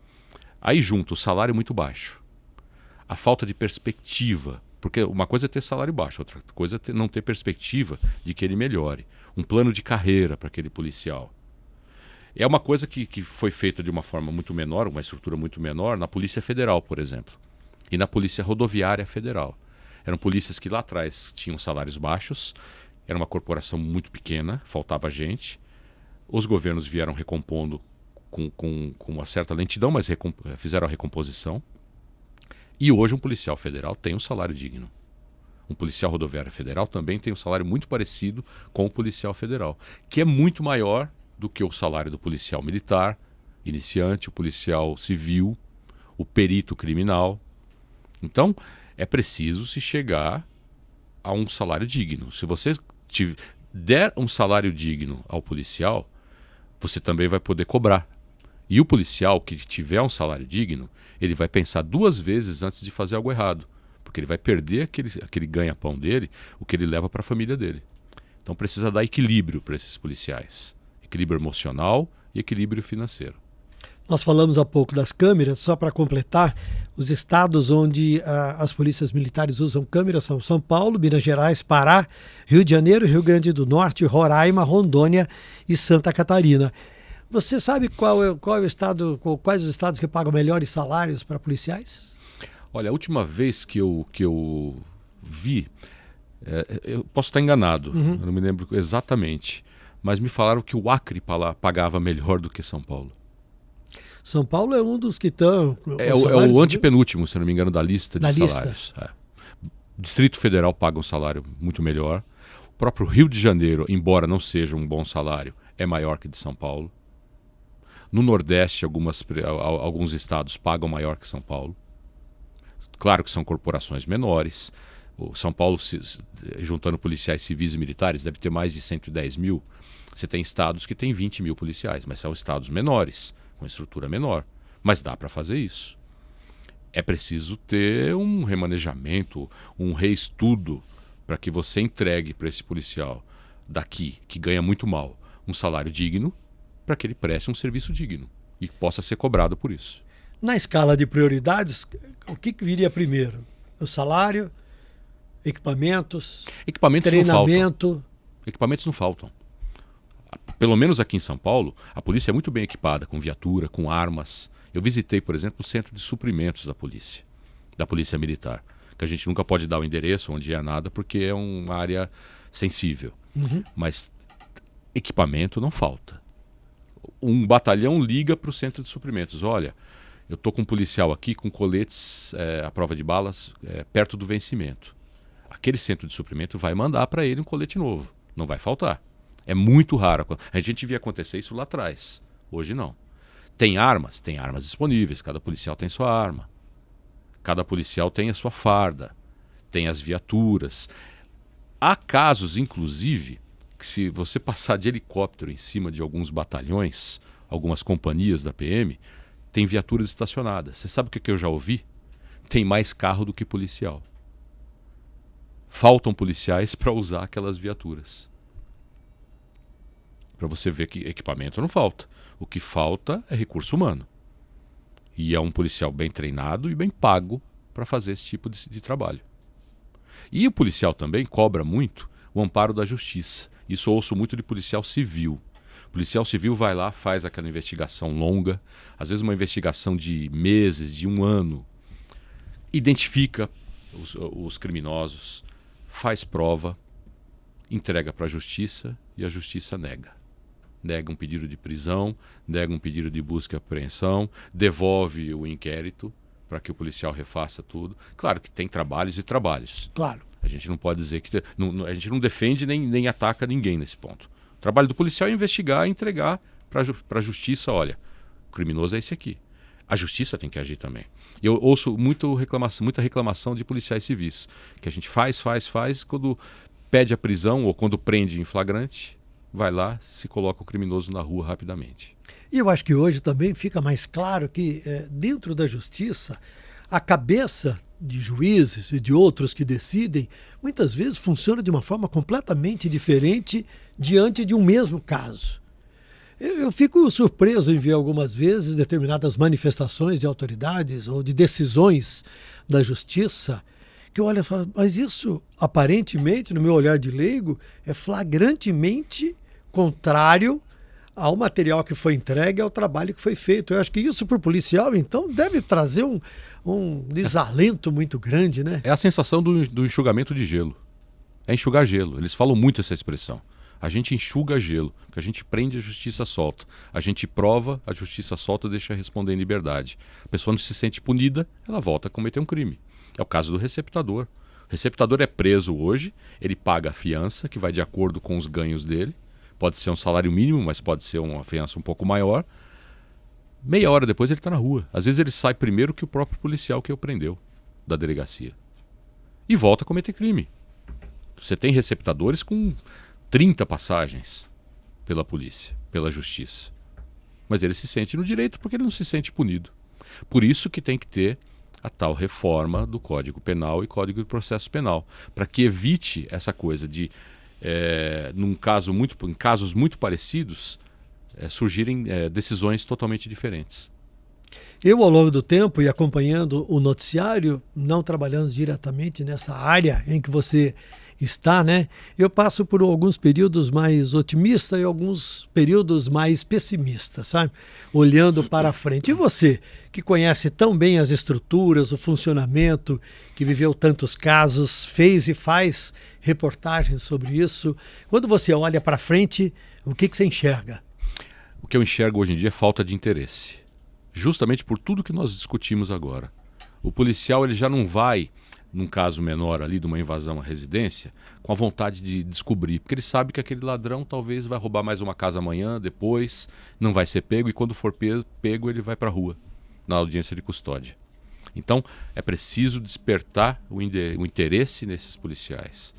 Aí junto o salário muito baixo, a falta de perspectiva, porque uma coisa é ter salário baixo, outra coisa é não ter perspectiva de que ele melhore. Um plano de carreira para aquele policial. É uma coisa que foi feita de uma forma muito menor, uma estrutura muito menor, na Polícia Federal, por exemplo. E na Polícia Rodoviária Federal. Eram polícias que lá atrás tinham salários baixos, era uma corporação muito pequena, faltava gente. Os governos vieram recompondo com uma certa lentidão, mas fizeram a recomposição. E hoje um policial federal tem um salário digno. Um policial rodoviário federal também tem um salário muito parecido com o policial federal, que é muito maior do que o salário do policial militar, iniciante, o policial civil, o perito criminal. Então, é preciso se chegar a um salário digno. Se você der um salário digno ao policial, você também vai poder cobrar. E o policial que tiver um salário digno, ele vai pensar 2 vezes antes de fazer algo errado, porque ele vai perder aquele ganha-pão dele, o que ele leva para a família dele. Então precisa dar equilíbrio para esses policiais. Equilíbrio emocional e equilíbrio financeiro. Nós falamos há pouco das câmeras, só para completar, os estados onde as polícias militares usam câmeras são São Paulo, Minas Gerais, Pará, Rio de Janeiro, Rio Grande do Norte, Roraima, Rondônia e Santa Catarina. Você sabe qual é o estado, quais os estados que pagam melhores salários para policiais? Olha, a última vez que eu vi, eu posso estar enganado, eu não me lembro exatamente, mas me falaram que o Acre pagava melhor do que São Paulo. São Paulo é um dos que estão... É o antepenúltimo, se não me engano, da lista de salários. Distrito Federal paga um salário muito melhor. O próprio Rio de Janeiro, embora não seja um bom salário, é maior que de São Paulo. No Nordeste, alguns estados pagam maior que São Paulo. Claro que são corporações menores. O São Paulo, juntando policiais civis e militares, deve ter mais de 110 mil. Você tem estados que têm 20 mil policiais, mas são estados menores, com estrutura menor. Mas dá para fazer isso. É preciso ter um remanejamento, um reestudo, para que você entregue para esse policial daqui, que ganha muito mal, um salário digno, para que ele preste um serviço digno e possa ser cobrado por isso. Na escala de prioridades, o que viria primeiro? O salário, equipamentos, Equipamentos não faltam. treinamento. Equipamentos não faltam. Pelo menos aqui em São Paulo, a polícia é muito bem equipada, com viatura, com armas. Eu visitei, por exemplo, o centro de suprimentos da Polícia Militar, que a gente nunca pode dar o endereço onde é nada, porque é uma área sensível. Mas equipamento não falta. Um batalhão liga para o centro de suprimentos. Olha, eu estou com um policial aqui com coletes à prova de balas perto do vencimento. Aquele centro de suprimento vai mandar para ele um colete novo. Não vai faltar. É muito raro. A gente via acontecer isso lá atrás. Hoje não. Tem armas? Tem armas disponíveis. Cada policial tem sua arma. Cada policial tem a sua farda. Tem as viaturas. Há casos, inclusive, que se você passar de helicóptero em cima de alguns batalhões, algumas companhias da PM, tem viaturas estacionadas. Você sabe o que eu já ouvi? Tem mais carro do que policial. Faltam policiais para usar aquelas viaturas. Para você ver que equipamento não falta. O que falta é recurso humano. E é um policial bem treinado e bem pago para fazer esse tipo de trabalho. E o policial também cobra muito o amparo da justiça. Isso eu ouço muito de policial civil. O policial civil vai lá, faz aquela investigação longa, às vezes uma investigação de meses, de um ano, identifica os criminosos, faz prova, entrega para a justiça e a justiça nega. Nega um pedido de prisão, nega um pedido de busca e apreensão, devolve o inquérito para que o policial refaça tudo. Claro que tem trabalhos e trabalhos. Claro. A gente não pode dizer que... a gente não defende nem ataca ninguém nesse ponto. O trabalho do policial é investigar e entregar para a justiça, olha, o criminoso é esse aqui. A justiça tem que agir também. Eu ouço muita reclamação de policiais civis, que a gente faz, quando pede a prisão ou quando prende em flagrante, vai lá, se coloca o criminoso na rua rapidamente. E eu acho que hoje também fica mais claro que dentro da justiça, a cabeça de juízes e de outros que decidem, muitas vezes funciona de uma forma completamente diferente diante de um mesmo caso. Eu fico surpreso em ver algumas vezes determinadas manifestações de autoridades ou de decisões da justiça que eu olho e falo, mas isso aparentemente, no meu olhar de leigo, é flagrantemente contrário ao material que foi entregue, ao trabalho que foi feito. Eu acho que isso para o policial, então, deve trazer um desalento muito grande, né? É a sensação do enxugamento de gelo. É enxugar gelo. Eles falam muito essa expressão. A gente enxuga gelo, porque a gente prende, a justiça solta. A gente prova, a justiça solta e deixa responder em liberdade. A pessoa não se sente punida, ela volta a cometer um crime. É o caso do receptador. O receptador é preso hoje, ele paga a fiança, que vai de acordo com os ganhos dele. Pode ser um salário mínimo, mas pode ser uma fiança um pouco maior. Meia hora depois ele está na rua. Às vezes ele sai primeiro que o próprio policial que o prendeu da delegacia. E volta a cometer crime. Você tem receptadores com 30 passagens pela polícia, pela justiça. Mas ele se sente no direito porque ele não se sente punido. Por isso que tem que ter a tal reforma do Código Penal e Código de Processo Penal, para que evite essa coisa de, em casos muito parecidos, surgirem decisões totalmente diferentes. Eu, ao longo do tempo, e acompanhando o noticiário, não trabalhando diretamente nesta área em que você está, né? Eu passo por alguns períodos mais otimistas e alguns períodos mais pessimistas, sabe? Olhando para frente. E você, que conhece tão bem as estruturas, o funcionamento, que viveu tantos casos, fez e faz reportagens sobre isso, quando você olha para frente, o que você enxerga? O que eu enxergo hoje em dia é falta de interesse. Justamente por tudo que nós discutimos agora. O policial ele já não vai, num caso menor ali de uma invasão à residência, com a vontade de descobrir, porque ele sabe que aquele ladrão talvez vai roubar mais uma casa amanhã, depois, não vai ser pego, e quando for pego ele vai para a rua, na audiência de custódia. Então é preciso despertar o interesse nesses policiais,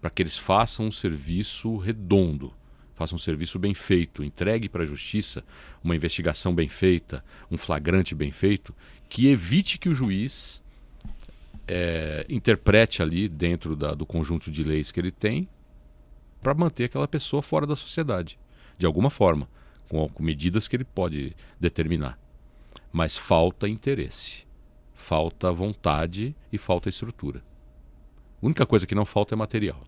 para que eles façam um serviço redondo, façam um serviço bem feito, entregue para a justiça uma investigação bem feita, um flagrante bem feito, que evite que o juiz interprete ali dentro do conjunto de leis que ele tem para manter aquela pessoa fora da sociedade, de alguma forma, com medidas que ele pode determinar. Mas falta interesse. falta vontade e falta estrutura. A única coisa que não falta é material.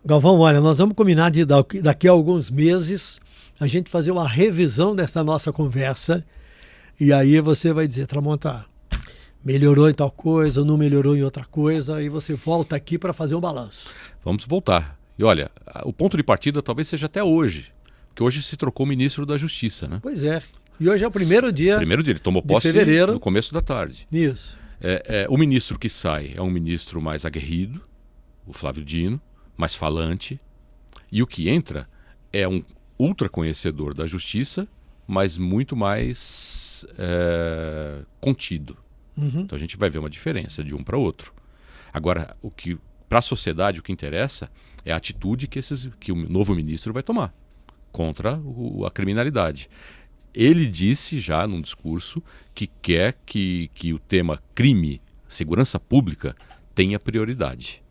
Galvão, olha, nós vamos combinar de daqui a alguns meses a gente fazer uma revisão dessa nossa conversa e aí você vai dizer, Tramonta, melhorou em tal coisa, não melhorou em outra coisa, e você volta aqui para fazer um balanço. Vamos voltar. E olha, o ponto de partida talvez seja até hoje, porque hoje se trocou o ministro da Justiça, né? Pois é. E hoje é o primeiro dia. Primeiro dia, ele tomou posse no começo da tarde. Isso. O ministro que sai é um ministro mais aguerrido, o Flávio Dino, mais falante, e o que entra é um ultra conhecedor da justiça, mas muito mais contido. Uhum. Então a gente vai ver uma diferença de um para outro. Agora, para a sociedade o que interessa é a atitude que o novo ministro vai tomar contra a criminalidade. Ele disse já num discurso que quer que o tema crime, segurança pública, tenha prioridade.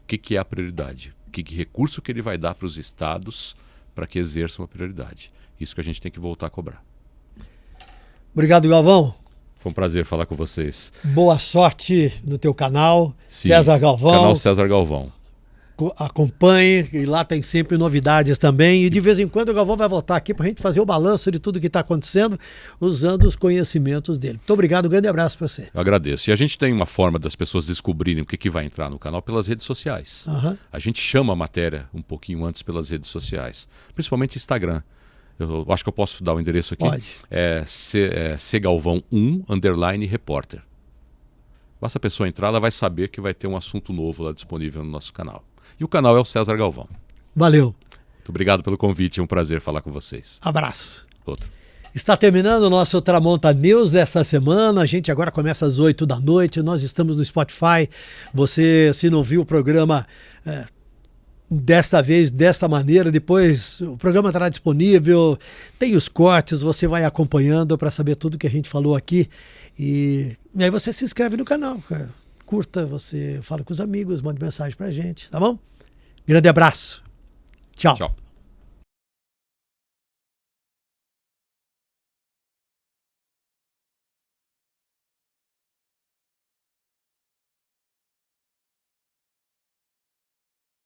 O que é a prioridade? Que recurso que ele vai dar para os estados para que exerçam a prioridade? Isso que a gente tem que voltar a cobrar. Obrigado, Galvão. Foi um prazer falar com vocês. Boa sorte no teu canal, Sim, César Galvão. Canal César Galvão. Acompanhe, e lá tem sempre novidades também. E de vez em quando o Galvão vai voltar aqui para a gente fazer o balanço de tudo que está acontecendo, usando os conhecimentos dele. Muito obrigado, um grande abraço para você. Eu agradeço. E a gente tem uma forma das pessoas descobrirem o que vai entrar no canal pelas redes sociais. Uhum. A gente chama a matéria um pouquinho antes pelas redes sociais, principalmente Instagram. Eu acho que eu posso dar o endereço aqui. Pode. cgalvão1_repórter. Basta a pessoa entrar, ela vai saber que vai ter um assunto novo lá disponível no nosso canal. E o canal é o César Galvão. Valeu. Muito obrigado pelo convite, é um prazer falar com vocês. Abraço. Outro. Está terminando o nosso Tramonta News dessa semana. A gente agora começa às 8 da noite. Nós estamos no Spotify. Você, se não viu o programa desta vez, desta maneira, depois o programa estará disponível. Tem os cortes, você vai acompanhando para saber tudo que a gente falou aqui. E aí você se inscreve no canal. Curta, você fala com os amigos, manda mensagem pra gente, tá bom? Grande abraço. Tchau. Tchau.